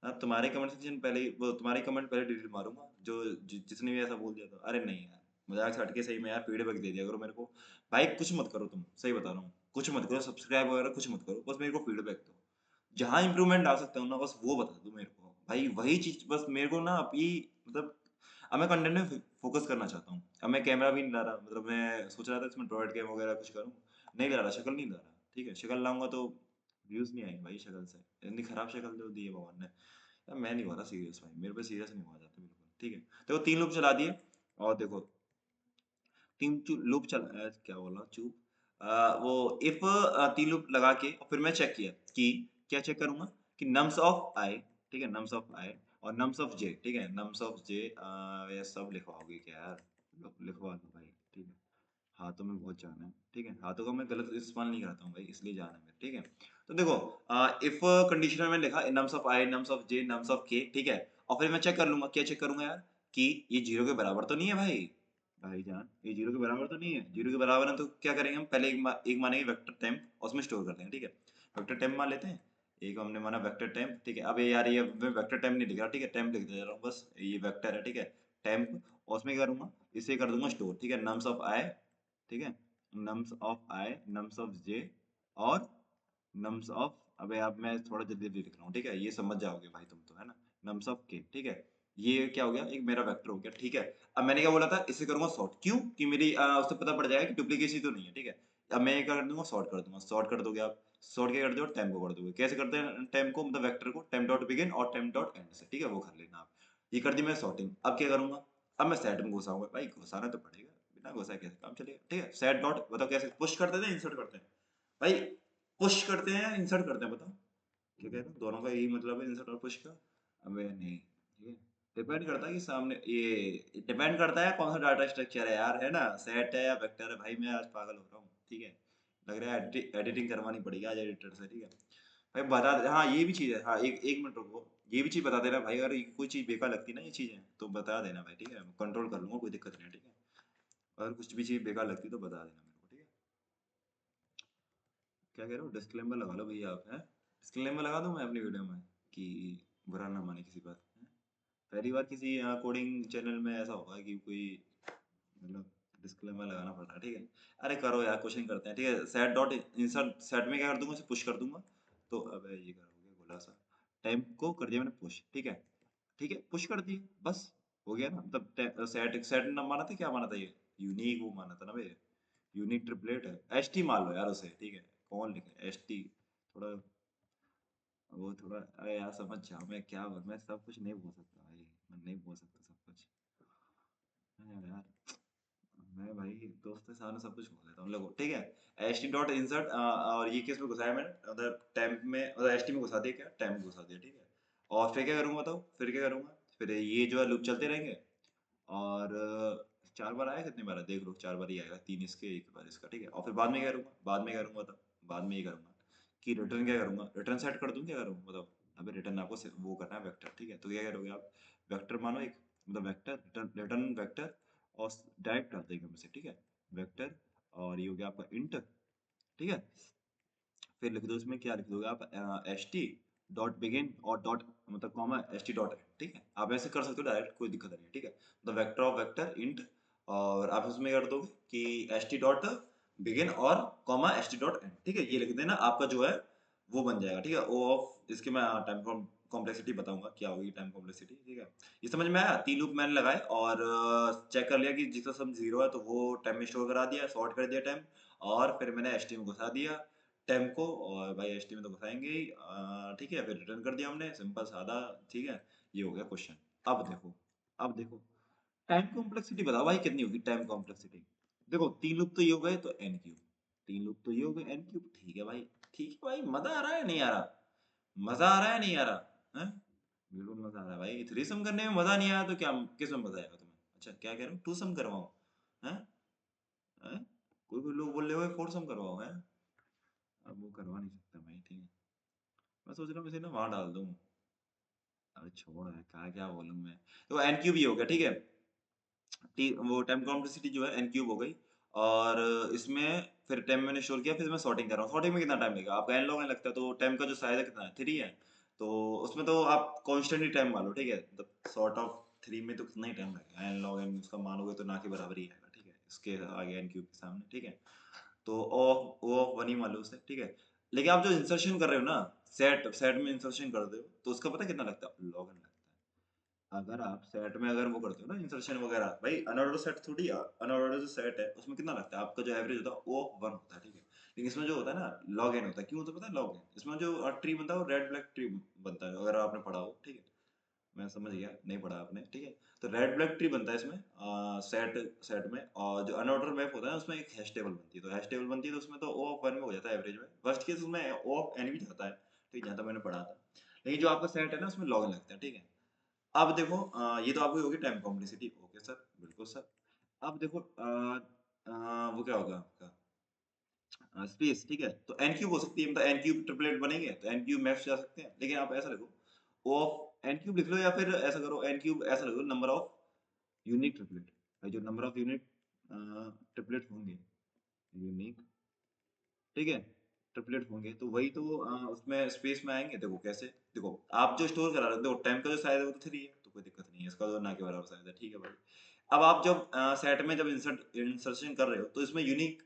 हाँ, तुम्हारे कमेंट सेक्शन पहले वो तुम्हारी कमेंट पहले डिलीट मारूंगा, जो जिसने भी ऐसा बोल दिया था। अरे नहीं यार, मजाक से हटके सही में यार फीडबैक दे दिया करो मेरे को। भाई कुछ मत करो, तुम सही बता रहा हूँ, कुछ मत करो, सब्सक्राइब वगैरह कुछ मत करो, बस मेरे को फीडबैक दो। जहाँ इंप्रूवमेंट ला सकता हूँ ना, बस वो बता दो मेरे को भाई, वही चीज बस मेरे को ना अभी, मतलब अब मैं कंटेंट में फोकस करना चाहता हूँ। अब मैं कैमरा भी नहीं ला रहा, मतलब मैं सोच रहा था इसमें ड्रॉइड कैम वगैरह कुछ करूँ, नहीं ला रहा, शक्ल नहीं ला रहा। ठीक है, शक्ल लाऊंगा तो व्यूज नहीं आएंगे भाई, शक्ल से इतनी खराब शक्ल दे दी है भगवान ने यार। मैं नहीं हो रहा सीरियस भाई, मेरे पे सीरियस नहीं हुआ जाता बिल्कुल। ठीक है, देखो तीन लूप चला दिए, और देखो लूप चल क्या बोला चूप, वो इफ तीन लूप लगा के और फिर मैं चेक किया कि क्या चेक करूंगा कि नम्स ऑफ आई, ठीक है, नम्स ऑफ आई और नम्स ऑफ जे, ठीक है, नम्स ऑफ जे, ये सब लिखवाओगे क्या यार, लिखवा दो भाई। ठीक है, हाथों में बहुत जान है, ठीक है, हाथों का मैं गलत इस्तेमाल नहीं करता हूँ भाई, इसलिए जान है मेरे। ठीक है, तो देखो इफ कंडीशन में लिखा nums of I, norms of J, nums of के, ठीक है, और फिर मैं चेक कर लूंगा, क्या चेक करूंगा यार, कि ये जीरो के बराबर तो नहीं है भाई। भाईजान ये जीरो के बराबर तो नहीं है, जीरो के बराबर है तो क्या करेंगे हम, पहले एक मानेंगे वेक्टर टेम्प और उसमें स्टोर कर देंगे। ठीक है, वेक्टर टेम्प मान लेते हैं, एक हमने माना वेक्टर टेम्प। ठीक है, अब ये यार ये मैं वेक्टर टेम्प नहीं लिख रहा, ठीक है, टेम्प लिख दे रहा हूँ बस, ये वेक्टर है, ठीक है, टेम्प, और उसमें क्या करूंगा, इसे कर दूंगा स्टोर। ठीक है, नम्स ऑफ आई, ठीक है, norms of I, norms of J, और नम्स ऑफ, अबे अब मैं थोड़ा जल्दी जल्दी लिख रहा हूँ, ठीक है, ये समझ जाओगे भाई तुम तो है ना, नम्स ऑफ के। ठीक है, ये क्या हो गया, एक मेरा वेक्टर हो गया। ठीक है, अब मैंने क्या बोला था, इसे करूंगा सॉर्ट, क्यों कि मेरी उससे पता पड़ जाएगा कि डुप्लीकेसी तो नहीं है। ठीक है, अब मैं ये क्या कर दूंगा, सॉर्ट कर दूंगा। सॉर्ट कर दोगे आप, सॉर्ट क्या कर दोगे, टेम्प को कर दोगे। कैसे करते हैं टेम्प को, मतलब वेक्टर को टेम्प डॉट बिगिन और टेम्प डॉट एंड से, ठीक है, वो कर लेना आप। ये कर दी मैं सॉर्टिंग। अब क्या करूंगा, अब मैं सेट में घुसाऊंगा भाई, घुसाना तो पड़ेगा, बिना घुसाए कैसे काम चलेगा। ठीक है, सेट डॉट बताओ कैसे पुश करते थे, इंसर्ट करते हैं भाई, पुश करते हैं इंसर्ट करते हैं, बताओ क्या कह रहे हो, दोनों का यही मतलब है, इंसर्ट और पुश का। अबे नहीं, ठीक है, डिपेंड करता है कि सामने ये डिपेंड करता है कौन सा डाटा स्ट्रक्चर है यार, है ना, सेट है या वेक्टर है। भाई मैं आज पागल हो रहा हूँ, ठीक है, लग रहा है एडिटिंग करवानी पड़ेगी आज एडिटर से। ठीक है भाई, बता दे, हाँ ये भी चीज़ है, हाँ एक एक मिनट रुको, ये भी चीज़ बता देना भाई, अगर कोई चीज़ बेकार लगती है ना ये चीज़ें, तो बता देना भाई, ठीक है, कंट्रोल कर लूंगा, कोई दिक्कत नहीं है। ठीक है, अगर कुछ भी चीज़ बेकार लगती है तो बता देना मेरे को, ठीक है। क्या कह रहे हो, डिस्क्लेमर लगा लो भैया आप, हैं, डिस्क्लेमर लगा दूं मैं अपनी वीडियो में कि बुरा ना माने किसी बात, हैं? पहली बार किसी कोडिंग चैनल में ऐसा होगा कि कोई, मतलब डिस्क्लेमर लगाना पड़ रहा है। ठीक है, अरे करो यार, क्वेश्चन करते हैं। ठीक है, सेट डॉट इंसर्ट, सेट में क्या कर दूंगा, इसे पुश कर दूंगा, तो अब ये करोगे गोला सा, टाइम को कर दिया मैंने पुश। ठीक है, ठीक है, पुश कर दिए, बस हो गया ना, मतलब सेट सेट ना माना था, क्या माना था ये, यूनिक वो माना था ना भाई, यूनिक ट्रिपलेट है, एस टी मान लो यार उसे। ठीक है, कौन लिखे एस टी, थोड़ा वो थोड़ा, अरे यार समझ जाओ, मैं क्या बोल, मैं सब कुछ नहीं बोल सकता भाई, मैं नहीं बोल सकता सब कुछ। हाँ यार, मैं भाई दोस्त के सामने सब कुछ बोल देता हूँ लोगों। ठीक है, एच टी डॉट इंसर्ट, और ये किस में घुसाया मैंने, उधर टैम्प में, उधर एच टी में घुसा दिया, क्या टैम्प घुसा दिया। ठीक है, और फिर क्या करूँगा, बताओ फिर क्या करूँगा, फिर ये जो है लूप चलते रहेंगे, और चार बार आया, कितनी बार है देख लो, चार बार ही आएगा, तीन इसके एक बार इसका। ठीक है, और फिर बाद में क्या करूँगा, बाद में क्या करूँगा बताओ, बाद में ये करूँगा कि रिटर्न क्या करूँगा, रिटर्न सेट कर दूँ, क्या करूँ बताओ। अबे रिटर्न आपको वो करना है वेक्टर। ठीक है, तो क्या करोगे आप, वेक्टर मानो एक, मतलब वेक्टर रिटर्न, रिटर्न वेक्टर, और डायरेक्ट डाल देंगे हम इसे। ठीक है, वेक्टर, और ये हो गया आपका इंट। ठीक है, फिर लिख दो इसमें, क्या लिख दोगे आप, एच टी डॉट बिगिन और डॉट, मतलब comma H T dot and. ठीक है, आप ऐसे कर सकते हो डायरेक्ट, कोई दिक्कत नहीं है। ठीक है, तो वेक्टर ऑफ वेक्टर इंट, और आप उसमें कर दोगे कि एच टी डॉट बिगिन और comma H T dot and. ठीक है, ये लिख देना, आपका जो है वो बन जाएगा। ठीक है, ओ ऑफ इसकी मैं टाइम कॉम्प्लेक्सिटी बताऊंगा क्या होगी टाइम कॉम्प्लेक्सिटी। ठीक है, ये समझ में आया, तीन लूप मैंने लगाए और चेक कर लिया कि जिसका सम जीरो है तो वो टाइम में स्टोर करा दिया, सॉर्ट कर दिया टाइम, और फिर मैंने एच टी में घुसा दिया टेम्प को, और भाई एचटी में तो घुसाएंगे ही, ठीक है, फिर रिटर्न कर दिया हमने, सिंपल सादा। ठीक है, ये हो गया क्वेश्चन। अब देखो, अब देखो टाइम कॉम्प्लेक्सिटी बताओ भाई कितनी होगी टाइम कॉम्प्लेक्सिटी। देखो तीन लूप तो ये हो गए तो एन क्यूब, तीन लूप तो ये हो गए एन क्यूब। ठीक है भाई, ठीक है भाई, मजा आ रहा है नहीं आ रहा, मजा आ रहा है नहीं आ रहा है? बिल्कुल मजा आ रहा है भाई। थ्रीसम करने में मजा नहीं आया तो क्या किस में मजा आएगा तुम्हें? अच्छा क्या कह रहे हो, टू सम करवाओ? हैं? हैं? कोई कोई लोग बोल रहे हो फोर सम करवाओ है। अब वो करवा नहीं सकता भाई, ठीक है। मैं सोच रहा हूँ इसे ना वहां डाल दूं। अरे छोड़ है, कहा क्या बोलूं मैं। तो एन क्यूब ही हो गया, ठीक है। वो टाइम कॉम्प्लेक्सिटी जो है एन क्यूब हो गई। और इसमें फिर टाइम मैंने स्टोर किया, फिर मैं सॉर्टिंग कर रहा हूँ। सॉर्टिंग में कितना टाइम लगेगा आपका? एन लॉग एन लगता है, तो टाइम का जो साइज है कितना है, 3 है। तो उसमें तो आप कॉन्स्टेंटली टाइम मान लो, ठीक है। मतलब सॉर्ट ऑफ 3 में तो कितना ही टाइम लगेगा, एन लॉग एन उसका मानोगे तो ना के बराबर ही आएगा, ठीक है, इसके आगे एन क्यूब के सामने, ठीक है। तो ओ ऑफ वन ही मान लो उसे, ठीक है। लेकिन आप जो इंसर्शन कर रहे हो ना, सेट सेट में इंसर्शन कर रहे हो, तो उसका पता कितना लगता है? लॉग एन लगता है। अगर आप सेट में अगर वो करते हो ना इंसर्शन वगैरह, भाई अनऑर्डर सेट थोड़ी, अनऑर्डर जो सेट है उसमें कितना लगता है आपका? जो एवरेज होता है वो वन होता है, ठीक है। लेकिन इसमें जो होता है ना, लॉग एन होता है। क्यों होता है पता है? लॉग एन इसमें जो ट्री बनता है वो रेड ब्लैक ट्री बनता है, अगर आपने पढ़ा हो, ठीक है। मैं समझ गया, नहीं पढ़ा आपने, ठीक है। तो रेड ब्लैक ट्री बनता है इसमें सेट सेट में। और जो अनऑर्डर मैप होता है उसमें एक हैश टेबल बनती है। तो हैश टेबल बनती है तो उसमें तो ओ ऑफ वन में हो जाता है एवरेज में। वर्स्ट केस उसमें ओ ऑफ एन भी जाता है, ठीक है, जहाँ तक मैंने पढ़ा था। लेकिन जो आपका सेट है ना उसमें लॉग एन लगता है, ठीक है। अब देखो ये तो आपकी होगी टाइम कॉम्प्लेक्सिटी, ओके सर, बिल्कुल सर। अब देखो वो क्या होगा आपका स्पेस, ठीक है। तो एन क्यूब हो सकती है, मतलब एन क्यूब ट्रिपलेट बनेंगे तो एन क्यूब मैप्स जा सकते हैं। लेकिन आप ऐसा लिखो, ओ ऑफ एन क्यूब लिख लो, या फिर ऐसा करो एन क्यूब ऐसा लिखो, नंबर ऑफ यूनिक ट्रिपलेट। भाई जो नंबर ऑफ यूनिक ट्रिपलेट होंगे, यूनिक, ठीक है, ट्रिपलेट होंगे, तो वही तो उसमें स्पेस में आएंगे। देखो कैसे, देखो आप जो स्टोर करा रहे हो, देखो टाइम का जो साइज है वो तो 3 है, तो कोई दिक्कत नहीं है, इसका तो ना के बराबर साइज है, ठीक है भाई। अब आप जब सेट में जब इंसर्शन कर रहे हो, तो इसमें यूनिक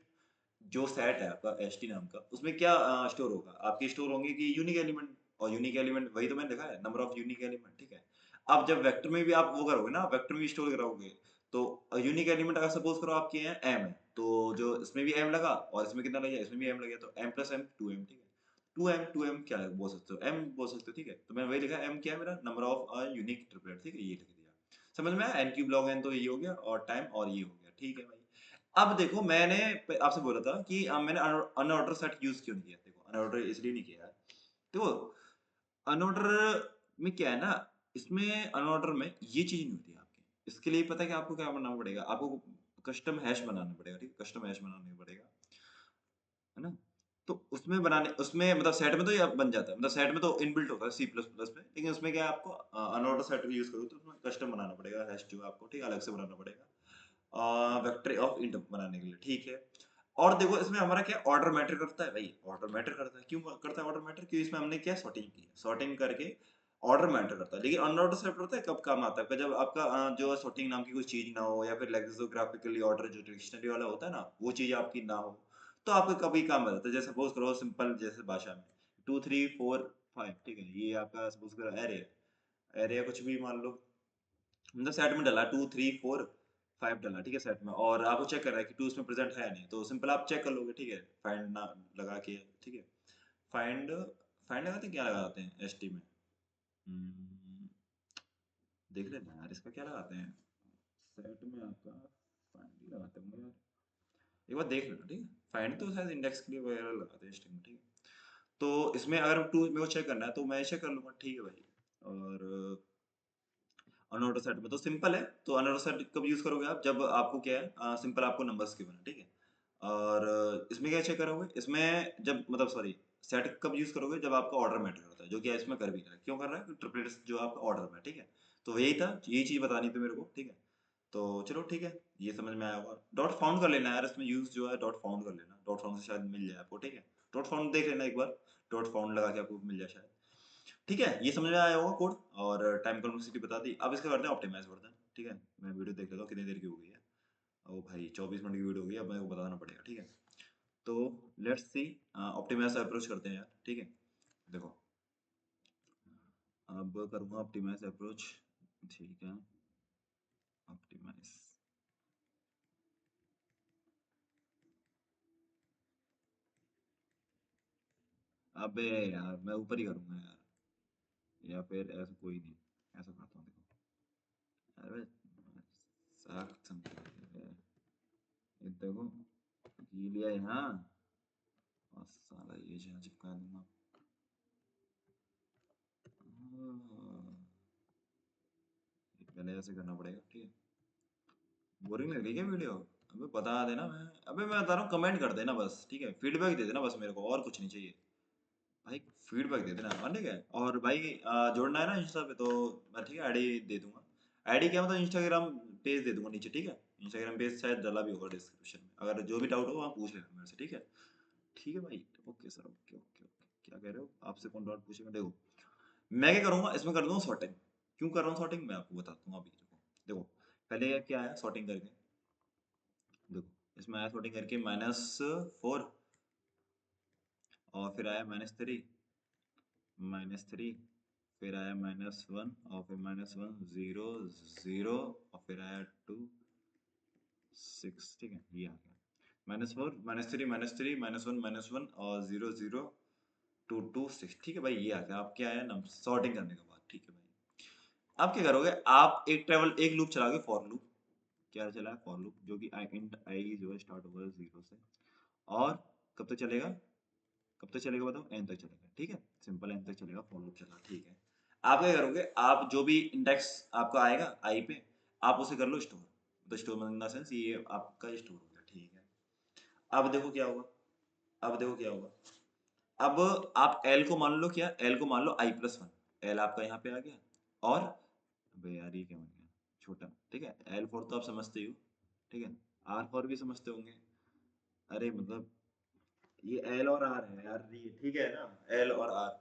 जो सेट है आपका एस टी नाम का, उसमें क्या स्टोर होगा? आपके स्टोर होंगे कि यूनिक एलिमेंट। और यूनिक एलिमेंट वही तो मैंने लिखा है, नंबर ऑफ यूनिक एलिमेंट, ठीक है। अब जब वेक्टर में भी आप वो करोगे ना, वेक्टर में भी स्टोर कराओगे, तो यूनिक एलिमेंट अगर सपोज करो आपके हैं एम है, तो जो इसमें भी एम लगा और इसमें कितना लगा, इसमें भी एम लगा, तो M plus M two M, ठीक है। टू एम क्या बोल सकते हो, एम बोल सकते हो, ठीक है। तो मैंने वही लिखा, एम क्या है मेरा, नंबर ऑफ यूनिक ट्रिपलेट, ठीक है, ये लिख दिया। समझ में आया? एन क्यूब लॉग एन तो ये हो गया, और टाइम और ये हो गया, ठीक है भाई। अब देखो मैंने आपसे बोला था कि मैंने अनऑर्डर सेट यूज क्यों नहीं किया। देखो अनऑर्डर इसलिए नहीं किया है, देखो अनऑर्डर में क्या है ना, इसमें अनऑर्डर में ये चीज नहीं होती है आपकी। इसके लिए पता है कि आपको क्या बनाना पड़ेगा, आपको कस्टम हैश बनाना पड़ेगा, ठीक है, कस्टम हैश बनाना पड़ेगा, है ना। तो उसमें बनाने, उसमें मतलब सेट में तो ये बन जाता है, मतलब सेट में तो इनबिल्ट होता है सी प्लस प्लस में। लेकिन उसमें क्या है, आपको अनऑर्डर सेट यूज करो तो उसमें कस्टम बनाना पड़ेगा हैश, जो आपको ठीक अलग से बनाना पड़ेगा वेक्टर ऑफ इंट बनाने के लिए, ठीक है। और देखो इसमें हमारा क्या ऑर्डर मैटर करता है भाई, ऑर्डर मैटर करता है। क्यों करता है ऑर्डर मैटर? क्योंकि इसमें हमने क्या सॉर्टिंग की है, सॉर्टिंग करके ऑर्डर मैटर करता है। लेकिन अनऑर्डर सेट होता है कब काम आता है, जब आपका जो सॉर्टिंग नाम की कोई चीज ना हो, या फिर लेक्सिकोग्राफिकली ऑर्डर जो डिक्शनरी वाला होता है ना, वो चीज आपकी ना हो, तो आपका कभी काम आ जाता है। जैसे सपोज करो सिंपल जैसे भाषा में 2 3 4 5, ठीक है, ये आपका सपोज करो एरे है, एरे कुछ भी मान लो, मतलब सेट में डाला 2 3 4 5 डाला, ठीक है, सेट में। और आपको चेक करना है कि 2 उसमें प्रेजेंट है या नहीं, तो सिंपल आप चेक कर लोगे, ठीक है, फाइंड ना लगा के, ठीक है। फाइंड फाइंड लगाते हैं, क्या लगाते हैं एसटी में? हम्म, देख लेना यार, इसका क्या लगाते हैं सेट में आपका? फाइंड ही लगाते होंगे यार, एक बार देख लेना, ठीक है। फाइंड तो शायद इंडेक्स के लिए वगैरह लगाते हैं स्ट्रिंग में, ठीक है। तो इसमें अगर टू मेरे को चेक करना है तो मैं चेक कर लूंगा, ठीक है भाई। और अनऑर्डर सेट में तो सिंपल है, तो अनऑर्डर सेट कब यूज करोगे आप? जब आपको क्या है सिंपल आपको नंबर्स गिवन है, ठीक है। और इसमें क्या चेक करोगे, इसमें जब मतलब सॉरी, सेट कब यूज करोगे? जब आपका ऑर्डर मैटर करता है, जो कि इसमें कर भी रहा है। क्यों कर रहा है? ट्रिपलेट्स जो आपका ऑर्डर में, ठीक है। तो यही था, यही चीज बतानी थी मेरे को, ठीक है। तो चलो ठीक है, ये समझ में आया होगा। डॉट फाउंड कर लेना यार, इसमें यूज जो है डॉट फाउंड कर लेना, डॉट फाउंड से शायद मिल जाए आपको, ठीक है। डॉट फाउंड देख लेना एक बार, डॉट फाउंड लगा के आपको मिल जाए शायद, ठीक है। ये समझ में आया होगा कोड, और टाइम कॉम्प्लेक्सिटी बता दी। अब इसका करते हैं ऑप्टिमाइज करते हैं, ठीक है। मैं वीडियो देख लेता हूँ कितनी देर की हो गई है। ओ भाई 24 मिनट की वीडियो हो गई है, अब मेरे को बताना पड़ेगा, ठीक है। तो लेट्स सी, ऑप्टिमाइज अप्रोच करते हैं यार, ठीक है। देखो अब करूँगा ऑप्टिमाइज अप्रोच, ठीक है। ऑप्टिमाइज, अबे यार मैं ऊपर ही करूँगा यार, या फिर ऐसा कोई नहीं, ऐसा करता हूँ देखो। अरे सख्त समझ, ये देखो, ये लिया यहाँ, और साला ये जहाँ चिपका दूंगा। पहले ऐसे करना पड़ेगा, ठीक है। बोरिंग लग रही है क्या वीडियो? अबे बता देना, मैं बता रहा हूँ, कमेंट कर देना बस, ठीक है, फीडबैक दे देना बस मेरे को, और कुछ नहीं चाहिए भाई, फीडबैक दे देना, हाँ ठीक है। और भाई जोड़ना है ना इंस्टा पे, तो मैं ठीक है आईडी दे दूंगा। आईडी क्या मतलब, इंस्टाग्राम पेज दे दूंगा नीचे, ठीक है। इंस्टाग्राम पेज शायद डाला भी होगा डिस्क्रिप्शन में, अगर जो भी डाउट हो वहाँ पूछ लेना मेरे से, ठीक है। ठीक है भाई, okay sir, okay okay okay. क्या कह रहे हो, आपसे कौन डाउट पूछेगा? देखो मैं क्या करूंगा, इसमें कर दूंगा सॉर्टिंग। क्यों कर रहा हूँ सॉर्टिंग, मैं आपको बताता हूँ अभी। देखो देखो, पहले क्या आया सॉर्टिंग करके, देखो इसमें आया सॉर्टिंग करके -4, और फिर आया -3, -3, फिर आया -1, और फिर -1 0 0, और फिर आया 2 6, ठीक है, ये आ गया -4 -3 -3 -1 -1 और 0 0 2 2 6, ठीक है भाई, ये आ गया। आप क्या आया ना सॉर्टिंग करने के बाद, ठीक है भाई। आप क्या करोगे, आप एक लूप चलाओगे, फॉर लूप। क्या चला है, फॉर लूप, जो कि इंट आई जो है स्टार्ट होगा 0 से, और कब तक चलेगा, कब तक चलेगा बताओ, एन तक चलेगा, ठीक है। सिंपल एन तक चलेगा, फॉर लूप चला, ठीक है। आप क्या करोगे, आप जो भी इंडेक्स आपका आएगा आई पे, आप उसे कर लो स्टोर। तो स्टोर इन द सेंस ये आपका स्टोर हो गया, ठीक है। अब देखो क्या होगा, अब देखो क्या होगा। अब आप एल को मान लो, क्या एल को मान लो i+1, एल आपका यहाँ पे आ गया, और अबे यार ये क्या बन गया, छोटा, ठीक है। एल फोर तो आप समझते ही हो, ठीक है। आर फोर भी समझते होंगे, अरे मतलब ये एल और आर है यार, ये ठीक है ना, एल और आर,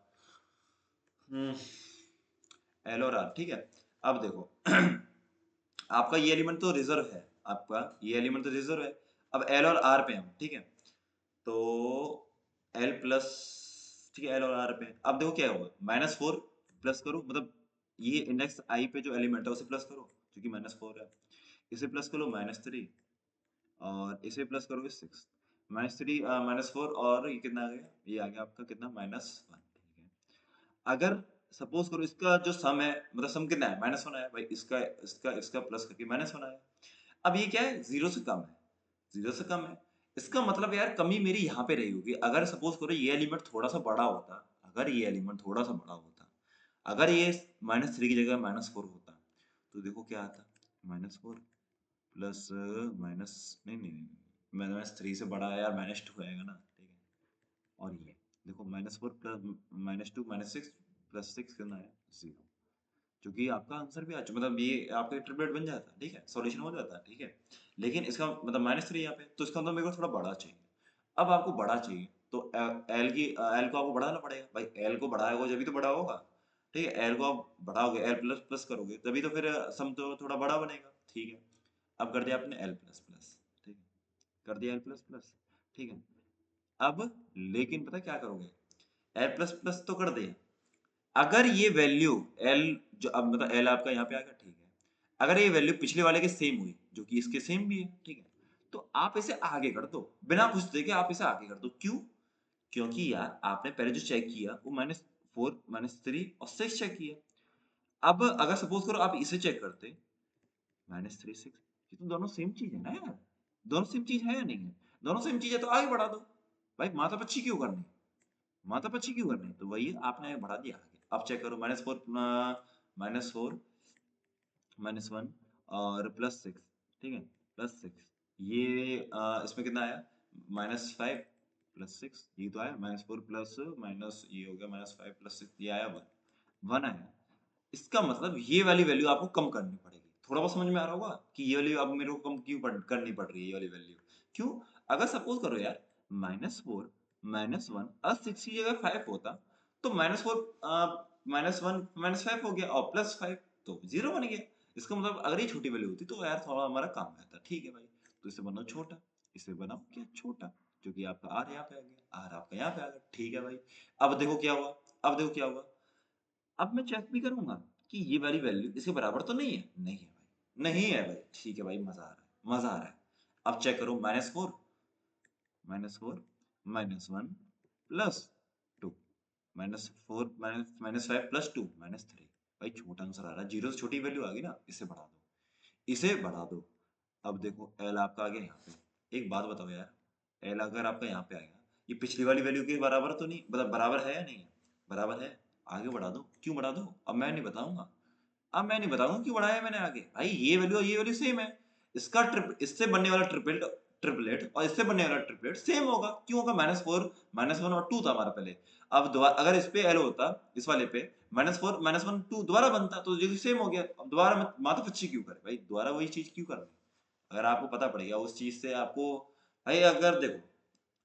एल और आर, ठीक है। अब देखो आपका ये एलिमेंट तो रिजर्व है, आपका ये एलिमेंट तो रिजर्व है। अब एल और आर पे हम, ठीक है, तो एल प्लस, ठीक है, एल और आर पे अब देखो क्या होगा, -4 प्लस करो, मतलब ये इंडेक्स आई पे जो एलिमेंट है उसे प्लस करो, क्योंकि -4 है। इसे प्लस करो -3, और इसे प्लस करोगे 6, -3 -4, और ये कितना आ गया, ये आ गया आपका कितना, -1, ठीक है। अगर सपोज करो इसका जो सम है, मतलब सम कितना है, -1 आया भाई, इसका इसका इसका प्लस करके -1 आया। अब ये क्या है, 0 से कम है, 0 से कम है। इसका मतलब यार कमी मेरी यहाँ पे रही होगी। अगर सपोज करो ये एलिमेंट थोड़ा सा बड़ा होता, अगर ये एलिमेंट थोड़ा सा बड़ा होता, अगर ये -3 की जगह -4 होता, तो देखो क्या आता, -4 प्लस माइनस, नहीं नहीं नहीं, -3 से बड़ा है यार, -2 आएगा ना, ठीक है। और ये देखो -4 प्लस -2 -6 प्लस 6 कितना है, 0, क्योंकि आपका आंसर भी आ चुका, मतलब ये आपका ट्रिपलेट बन जाता, ठीक है, सॉल्यूशन हो जाता, ठीक है। लेकिन इसका मतलब -3 यहाँ पे, तो इसका मतलब मेरे को थोड़ा बड़ा चाहिए। अब आपको बड़ा चाहिए, तो एल को आपको बढ़ाना पड़ेगा भाई, एल को बढ़ाओगे जब भी तो बड़ा होगा, ठीक है। एल को आप बढ़ाओगे, एल प्लस प्लस करोगे, तभी तो फिर सम तो थोड़ा बड़ा बनेगा, ठीक है। अब कर दिया आपने एल प्लस प्लस, ठीक है, कर दिया एल प्लस प्लस, ठीक है। अब लेकिन पता क्या करोगे, एल प्लस प्लस तो कर दिया, अगर ये वैल्यू एल, जो अब मतलब एल आपका यहाँ पे आएगा, ठीक है। अगर ये वैल्यू पिछले वाले के सेम हुई, जो कि इसके सेम भी है, ठीक है, तो आप इसे आगे कर दो, बिना कुछ देखे आप इसे आगे कर दो। क्यों? क्योंकि यार आपने पहले जो चेक किया वो -4 -3 और 6 चेक किया। अब अगर सपोज करो आप इसे चेक करते, -3 6, ये तो दोनों सेम चीज है ना यार, दोनों सेम चीज है या नहीं है? दोनों सेम चीज है तो आगे बढ़ा दो भाई, माथापच्ची क्यों करनी, माथापच्ची क्यों करनी, तो वही आपने बढ़ा दिया आगे। अब चेक करो, -4 -1 और +6, ठीक है, +6, ये इसमें कितना आया, -5 +6, ये तो आया -4 प्लस माइनस, ये हो गया -5 +6, ये आया 1, 1 आया। इसका मतलब ये वाली वैल्यू आपको कम करनी पड़ेगी। थोड़ा बहुत समझ में आ रहा होगा कि ये वाली अब मेरे को कम क्यों करनी पड़ रही है, ये वाली वैल्यू क्यों? अगर सपोज करो यार -4 -1 और 6 की जगह 5 होता, तो -4 -1 -5 हो गया, और +5 तो 0 बन गया। इसका मतलब अगर ये छोटी वैल्यू होती तो यार थोड़ा हमारा काम रहता, ठीक है भाई। तो इसे बनाओ छोटा, इसे बनाओ क्या, छोटा, जो कि आपका आर यहाँ पे आ गया, आर आपका यहाँ पे आ गया, ठीक है भाई। अब देखो क्या हुआ, अब देखो क्या हुआ, अब मैं चेक भी करूंगा कि ये वाली वैल्यू इसके बराबर तो नहीं है, नहीं है भाई, नहीं है भाई, ठीक है भाई, मजा आ रहा है, मजा आ रहा है। अब चेक करो, -4 -1 +2 -4 -5 +2 -3, भाई छोटा आंसर आ रहा है, 0 से छोटी वैल्यू आ गई ना, इसे बढ़ा दो, इसे बढ़ा दो। अब देखो एल आपका आ गया यहाँ पे, एक बात बताओ यार, एल अगर आपका यहाँ पे आएगा, ये पिछली वाली वैल्यू के बराबर तो नहीं, मतलब बराबर है या नहीं है, बराबर है, आगे बढ़ा दो, क्यों बढ़ा दो, अब मैं नहीं बताऊंगा, अब मैं नहीं बताऊंगा क्यों बढ़ाया मैंने आगे, भाई ये वैल्यू सेम है, इसका इससे बनने वाला ट्रिपलेट और इससे बनने वाला ट्रिपलेट सेम होगा, क्यों होगा, -4 -1 और 2 था हमारा पहले। अब दोबारा अगर इस पे एल होता, इस वाले पे -4 -1 2 दोबारा बनता तो ये सेम हो गया। अब दोबारा माथा पच्ची क्यों करे भाई, दोबारा वही चीज क्यों करनी। अगर आपको पता पड़ गया उस चीज से आपको, भाई अगर देखो,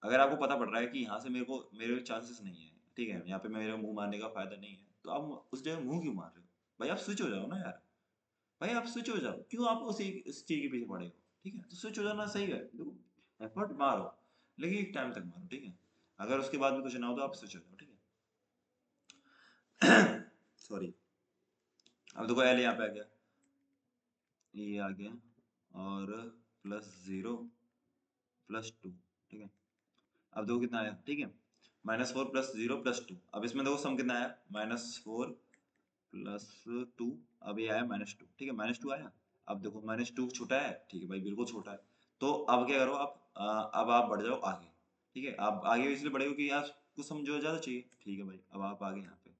अगर आपको पता पड़ रहा है कि यहाँ से मेरे चांसेस नहीं है, ठीक है, यहाँ पे मेरे मुंह मारने का फायदा नहीं है, तो आप उस जगह मुंह क्यों मार रहे हो। भाई आप स्विच हो जाओ ना यार, भाई आप स्विच हो जाओ, क्यों आप उसी इस चीज के पीछे पड़े हो। ठीक है, तो स्विच हो जाना सही है, देखो एफर्ट मारो लेकिन एक टाइम तक मारो, ठीक है। अगर उसके बाद भी कुछ ना हो तो आप स्विच हो जाओ, ठीक है। सॉरी। अब देखो एल यहाँ पे आ गया, ये आ गया, और +0 +2, ठीक है। अब देखो कितना आया, ठीक है, -4 +0 +2। अब इसमें देखो सम कितना आया, -4 +2, अब ये आया -2, ठीक है, -2 आया। अब देखो -2 छोटा है, ठीक है भाई, बिल्कुल छोटा है। तो अब क्या करो आप, अब आप बढ़ जाओ आगे, ठीक है। आप आगे इसलिए बढ़े हो कि यार कुछ समझो ज्यादा चाहिए, ठीक है भाई। अब आप आगे यहाँ पे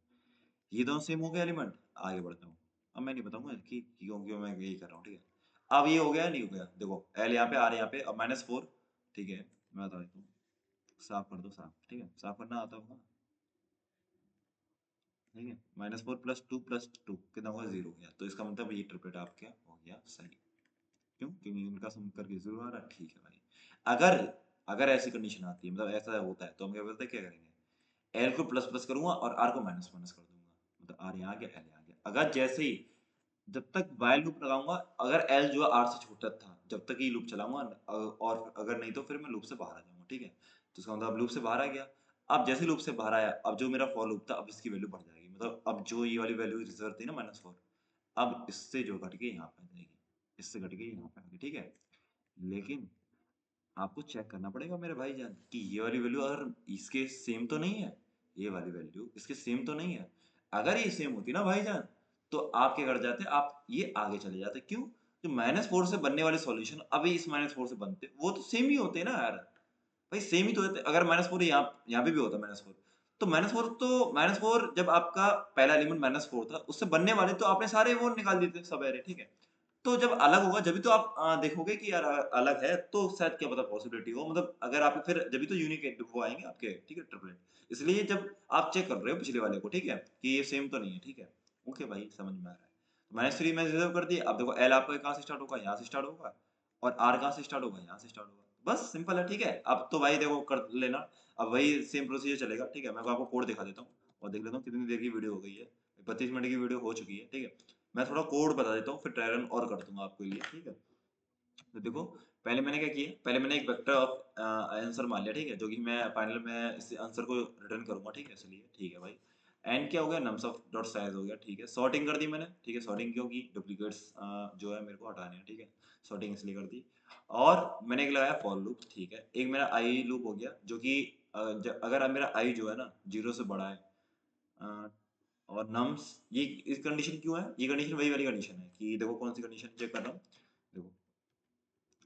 ये दोनों सेम हो गए एलिमेंट, आगे बढ़ता हूँ। अब मैं नहीं बताऊंगा कि क्यों क्यों मैं यही कर रहा हूँ, ठीक है। अब ये हो गया नहीं हो गया, देखो एल यहाँ पे, आर यहाँ पे, अब -4, ठीक है। मैं बता देता हूँ, साफ कर दो साफ, ठीक है, साफ करना आता होगा, ठीक है। -4 +2 कितना होगा, 0 हो गया। तो इसका मतलब ये ट्रिपलेट आपका हो गया सही, क्यों, क्योंकि इनका सम करके 0 आ रहा है, ठीक है भाई। अगर अगर ऐसी कंडीशन आती है, मतलब ऐसा होता है, तो हम क्या बोलते हैं, क्या करेंगे, एल को प्लस प्लस करूंगा और आर को माइनस माइनस कर दूंगा, मतलब आर यहाँ आ गया, एल यहाँ आ गया। अगर जैसे ही, जब तक वाइल लूप लगाऊंगा, अगर एल जो है आर से छोटा था, जब तक ये लूप चलाऊंगा, और अगर नहीं तो फिर मैं लूप से बाहर आ जाऊंगा, ठीक है। तो इसका मतलब अब लूप से बाहर आ गया। अब जैसे लूप से बाहर आया, अब जो मेरा फॉर लूप था, अब इसकी वैल्यू बढ़ जाएगी, मतलब अब जो ये वाली वैल्यू रिजर्व थी ना -4, अब इससे जो घट के यहाँ पे आ जाएगी, इससे घट के यहाँ पे आ गई, ठीक है। लेकिन आपको चेक करना पड़ेगा मेरे भाईजान कि ये वाली वैल्यू अगर इसके सेम तो नहीं है, ये वाली वैल्यू इसके सेम तो नहीं है। अगर ये सेम होती ना भाईजान, तो आप क्या कर जाते, आप ये आगे चले जाते, क्यों, जो -4 से बनने वाले सॉल्यूशन अभी इस -4 से बनते, वो तो सेम ही होते हैं ना यार, भाई सेम ही तो होते। अगर -4 यहाँ पे भी होता -4, तो -4 जब आपका पहला एलिमेंट -4 था, उससे बनने वाले तो आपने सारे वो निकाल दिए थे सब एरे, ठीक है। तो जब अलग होगा जब भी तो आप देखोगे कि यार अलग है, तो शायद क्या पता पॉसिबिलिटी हो, मतलब अगर आप फिर जब भी तो यूनिक वो आएंगे आपके, ठीक है, ट्रिपलेट। इसलिए जब आप चेक कर रहे हो पिछले वाले को, ठीक है, कि ये सेम तो नहीं है, ठीक है, ओके भाई समझ में आ रहा है। तो -3 मैंने रिजर्व कर दिया। अब देखो एल आपका कहाँ से स्टार्ट होगा, यहाँ से स्टार्ट होगा, और आर कहाँ से स्टार्ट होगा, यहाँ से स्टार्ट होगा, बस सिंपल है, ठीक है। अब तो भाई देखो कर लेना, अब वही सेम प्रोसीजर चलेगा, ठीक है। मैं आपको कोड दिखा देता हूँ और देख लेता हूँ कितनी देर की वीडियो हो गई है, 32 मिनट की वीडियो हो चुकी है, ठीक है। मैं थोड़ा कोड बता देता हूँ, फिर ट्रायल रन और कर दूंगा आपके लिए, ठीक है। तो देखो, पहले मैंने क्या किया, पहले मैंने एक वेक्टर ऑफ आंसर मान लिया, ठीक है, जो कि मैं फाइनल में इस आंसर को रिटर्न करूंगा, ठीक है, इसलिए ठीक है भाई। एंड क्या हो गया, नम्स ऑफ डॉट साइज हो गया, ठीक है। सॉर्टिंग कर दी मैंने, ठीक है, सॉर्टिंग क्यों की, डुप्लीकेट्स जो है मेरे को हटाने हैं, ठीक है, सॉर्टिंग इसलिए कर दी। और मैंने एक लगाया फॉर लूप, ठीक है। एक मेरा आई लूप हो गया, जो कि अगर अब मेरा आई जो है ना 0 से बड़ा है, अ, और नम्स, ये इस कंडीशन क्यों है, ये कंडीशन वही वाली कंडीशन है कि देखो कौन सी कंडीशन चेक कर रहा हूँ, देखो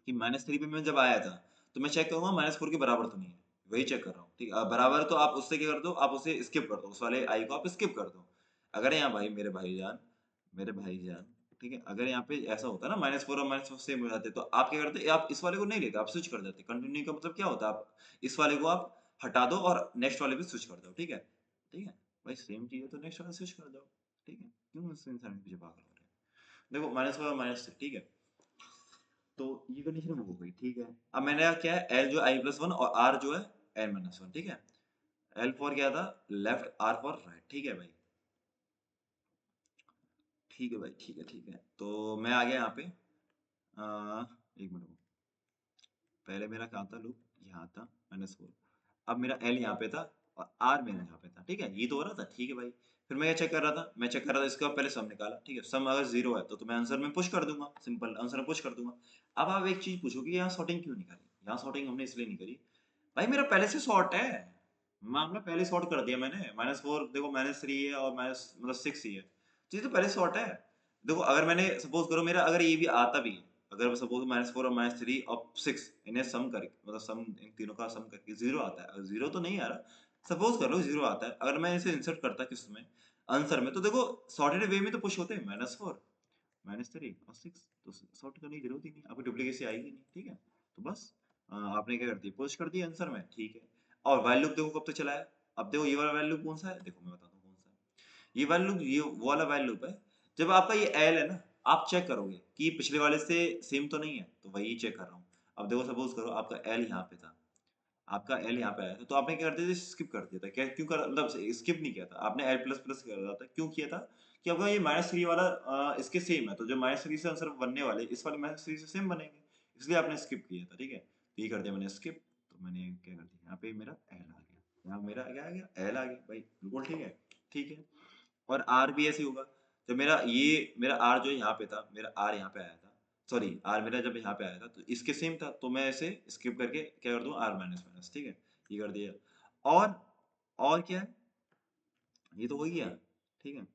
कि -3 पे मैं जब आया था, तो मैं चेक करूंगा -4 के बराबर तो नहीं है, वही चेक कर रहा हूँ, ठीक है। बराबर तो आप उससे क्या कर दो, आप उसे स्किप कर दो, उस वाले आई को आप स्किप कर दो। अगर यहाँ भाई मेरे भाईजान, ठीक है, अगर यहाँ पे ऐसा होता ना -4 और -4 सेम हो जाते, तो आप क्या करते, आप इस वाले को नहीं लेते, आप स्विच कर देते। कंटिन्यू का मतलब क्या होता है, आप इस वाले को आप हटा दो और नेक्स्ट वाले पे स्विच कर दो, ठीक है, ठीक है। भाई सेम चीज है तो नेक्स्ट वाले स्विच कर दो, ठीक है, क्यों इस इंसान के पीछे भाग रहे हो। देखो -4 और -3, ठीक है। तो ये कंडीशन हो गई, ठीक है। अब मैंने क्या है, एल जो i+1 और आर जो है n-1, ठीक है। एल फॉर क्या था, लेफ्ट, आर फॉर राइट, ठीक है भाई, ठीक है भाई, ठीक है, ठीक है। तो मैं आ गया यहाँ पे, एक मिनट, पहले मेरा कहाँ था लूप, यहाँ था -4। अब मेरा एल यहाँ पे था और आर मेरा यहाँ पे था, ठीक है, ये तो हो रहा था, ठीक है भाई। फिर मैं क्या चेक कर रहा था, मैं चेक कर रहा था इसका पहले सम निकाला, ठीक है। सम अगर 0 है तो मैं आंसर में पुश कर दूंगा, सिंपल आंसर में पुश कर दूंगा। अब आप एक चीज पूछोगे यहाँ सॉर्टिंग क्यों निकाली, यहाँ सॉर्टिंग हमने इसलिए नहीं करी, भाई मेरा पहले से शॉर्ट है, मामला पहले शॉर्ट कर दिया मैंने। -4 देखो, -3 है और माइनस मतलब 6 ही है, तो ये तो पहले शॉर्ट है। देखो अगर मैंने सपोज करो मेरा अगर ये भी आता भी है, अगर सपोज -4 और -3 और 6 इन्हें सम करके, मतलब सम इन तीनों का सम करके 0 आता है, 0 तो नहीं आ रहा, सपोज कर लो 0 आता है, अगर मैं इसे इंसर्ट करता किस में, आंसर में, तो देखो सॉर्टेड वे में तो पुश होते हैं -4 -3 और 6, तो सॉर्ट करने की जरूरत ही नहीं, आपको डुप्लीकेसी आएगी नहीं, ठीक है। तो बस आपने क्या कर दिया, पुश कर दिया आंसर में, ठीक है। और व्हाइल लूप देखो कब तक चला है। अब देखो ये वाला व्हाइल लूप कौन सा है, देखो मैं बताता हूँ कौन सा है। ये व्हाइल लूप, ये वो वाला व्हाइल लूप है। जब आपका ये एल है ना, आप चेक करोगे कि पिछले वाले से सेम तो नहीं है, तो वही चेक कर रहा हूँ। अब देखो सपोज करो आपका एल यहाँ पे था, आपका एल यहाँ पे आया था, तो आपने क्या कर दिया, स्किप कर दिया था। क्या क्यों कर, मतलब स्किप नहीं किया था आपने, एल प्लस प्लस कर दिया था। क्यों किया था कि आपका ये -3 वाला इसके सेम है, तो जो -3 से आंसर बनने वाले इस वाले -3 से सेम बनेंगे, इसलिए आपने स्किप किया था, ठीक है। तो ये कर दिया मैंने स्किप, तो मैंने क्या कर दिया, यहाँ पे मेरा एल आ गया, यहाँ मेरा क्या आ गया, एल आ गया भाई, बिल्कुल ठीक है, ठीक है। और आर भी ऐसे होगा, जब मेरा आर जो यहाँ पे था, मेरा आर यहाँ पे आया था, सॉरी आर मेरा जब यहाँ पे आया था तो इसके सेम था, तो मैं इसे स्किप करके क्या कर दूं, आर माइनस माइनस, ठीक है, ये कर दिया। और और क्या है, ये तो हो ही गया, ठीक है।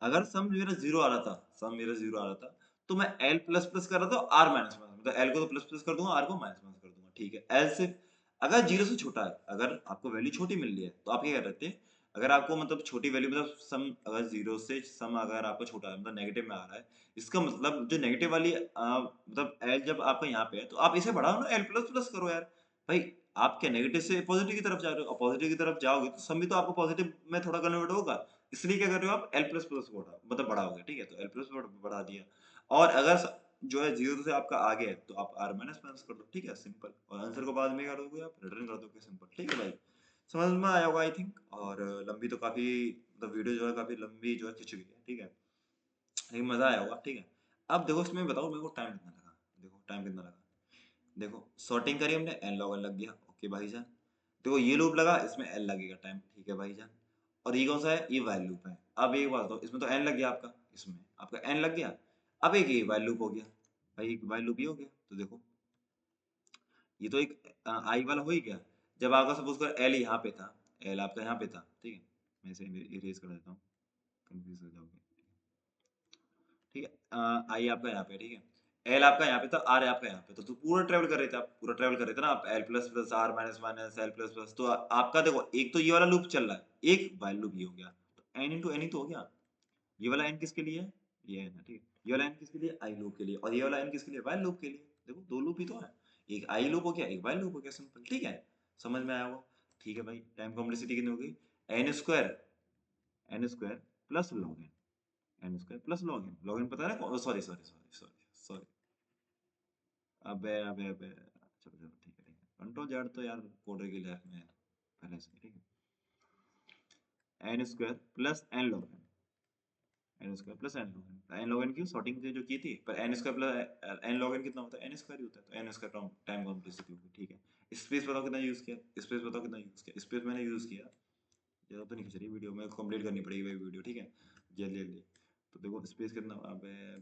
अगर सम मेरा जीरो आ रहा था, सम मेरा जीरो आ रहा था, तो मैं एल प्लस प्लस कर रहा था, आर माइनस माइनस, मतलब एल को तो प्लस प्लस कर दूंगा, आर को माइनस माइनस कर दूंगा, ठीक है। एल से अगर जीरो से छोटा है, अगर आपको वैल्यू छोटी मिल रही है, तो आप क्या करते हैं, अगर आपको मतलब छोटी वैल्यू, मतलब सम अगर जीरो से सम अगर आपको छोटा है, मतलब नेगेटिव में आ रहा है, इसका मतलब जो नेगेटिव वाली मतलब एल जब आपका यहाँ पे है, तो आप इसे बढ़ाओ ना, एल प्लस प्लस करो यार भाई। आप क्या नेगेटिव से पॉजिटिव की तरफ जा रहे हो, और पॉजिटिव की तरफ जाओगे तो सम भी तो आपको पॉजिटिव में थोड़ा कन्वर्ट होगा, इसलिए क्या कर रहे हो आप, एल प्लस प्लस बढ़ा, मतलब बढ़ाओगे, ठीक है। तो एल प्लस बढ़ा दिया। और अगर जो है जीरो से आपका आगे है, तो आप आर माइनस माइनस कर दो, ठीक है, सिंपल। और आंसर को बाद में कर दोगे, आप रिटर्न कर दोगे, सिंपल, ठीक है भाई। समझ में आया होगा आई थिंक। और लंबी तो काफी, मतलब वीडियो जो है काफी लंबी जो है खिंच गई है, ठीक है, लेकिन मजा आया होगा, ठीक है। अब देखो इसमें बताओ मेरे को टाइम कितना लगा, देखो टाइम कितना लगा। देखो सॉर्टिंग करी हमने, एन लॉग एन लग गया, ओके भाईजान। देखो ये लूप लगा, इसमें एल लगेगा टाइम, ठीक है भाईजान। और ये कौन सा है, ये वाइल लूप है। अब एक बात बताओ, इसमें तो एन लग गया आपका, इसमें आपका एन लग गया। अब एक ये वाइल लूप हो गया भाई, एक वाइल लूप ये हो गया। तो देखो ये तो एक आई वाला हो ही गया। जब आपका सपोज कर एल यहाँ पे था, एल आपका यहाँ पे था, ठीक है, मैं इसे इरेज कर देता हूँ, कंफ्यूज हो जाओगे, ठीक है। आई आपका यहाँ पे, ठीक है, एल आपका यहाँ पे था, आर आपका यहाँ पे, तो पूरा ट्रेवल कर रहे थे आप, पूरा ट्रेवल कर रहे थे ना आप, L plus plus R minus minus L plus plus. तो आपका देखो एक तो ये वाला लूप चल रहा है, एक वाइल लूप ये हो गया, तो एन इंटू एन ही तो हो गया। ये वाला एन किसके लिए है, ये है ना, ठीक है। ये वाला एन किसके लिए, आई लूप के लिए। और ये वाला एन किसके लिए, वाइल लूप के लिए। देखो दो लूप ही तो है, एक आई लूप हो गया, एक वाइल लूप हो गया, सिंपल, ठीक है। समझ में आया होगा, ठीक है भाई। टाइम कॉम्प्लेक्सिटी कितनी हो गई, N square plus log N square plus log N, log N पता है ना, sorry sorry sorry sorry sorry, अबे चलो चलो, ठीक है ठीक है, कंट्रोल जेड तो यार कोडर की लाइफ में पहले से, ठीक है। N square plus N log N square plus N log N log N की सॉर्टिंग जो की थी, पर N square plus N log N कितना होता है, एन स्क्वायर ही होता है, तो एन स्क्वायर टाइम कॉम्प्लेक्सिटी होगी, ठीक है। स्पेस बताओ कितना यूज किया, स्पेस बताओ कितना यूज किया, स्पेस मैंने यूज किया, ज्यादा तो नहीं खिंच रही वीडियो, मेरे को कंप्लीट करनी पड़ेगी भाई वीडियो, ठीक है, जल्दी जल्दी। तो देखो स्पेस कितना, अबे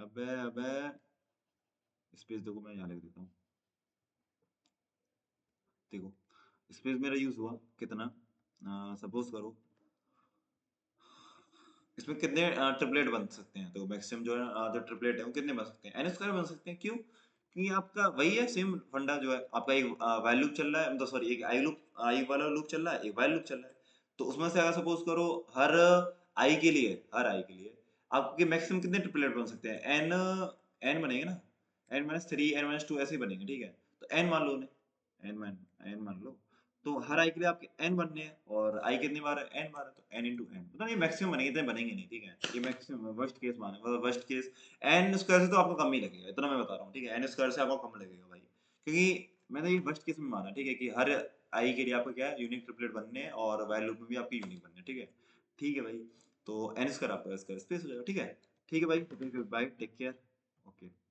अबे अबे स्पेस देखो मैं यहाँ लिख देता हूँ, देखो स्पेस मेरा यूज हुआ कितना, सपोज करो इसमें कितने ट्रिपलेट बन सकते हैं, तो मैक्सिमम जो है जो ट्रिपलेट है वो कितने बन सकते हैं, एन स्क्वायर बन सकते हैं। क्यों, क्योंकि आपका वही है सेम फंडा, जो है आपका एक वाइल लूप चल रहा है, मतलब सॉरी एक आई लूप, आई वाला लूप चल रहा है, एक वाइल लूप चल रहा है। तो उसमें से अगर सपोज करो हर आई के लिए, हर आई के लिए आपके मैक्सिमम कितने ट्रिपलेट बन सकते हैं, एन, एन बनेंगे ना, एन-3 एन-2 ऐसे ही बनेंगे, ठीक है। तो एन मान लो, एन मान लो, तो हर आई के लिए आपके एन बनने हैं, और आई कितनी बार है, एन बार है, तो एन इंटू एन, मतलब ये मैक्सिमम बनेंगे, इतने बनेंगे नहीं, ठीक है। ये मैक्सिमम वर्स्ट केस माने, मतलब वर्स्ट केस एन स्क्वायर से तो आपको कम ही लगेगा, इतना मैं बता रहा हूँ, ठीक है। एन स्क्वायर से आपको कम लगेगा भाई, क्योंकि मैंने ये वर्स्ट केस में माना, ठीक है, कि हर आई के लिए आपको क्या है, यूनिक ट्रिपलेट बनने हैं, और वाइल लूप में भी आपकी यूनिक बनने हैं, ठीक है, ठीक है भाई। तो एन स्क्वायर आपका स्क्वायर स्पेस हो जाएगा, ठीक है, ठीक है भाई, बाय, टेक केयर, ओके।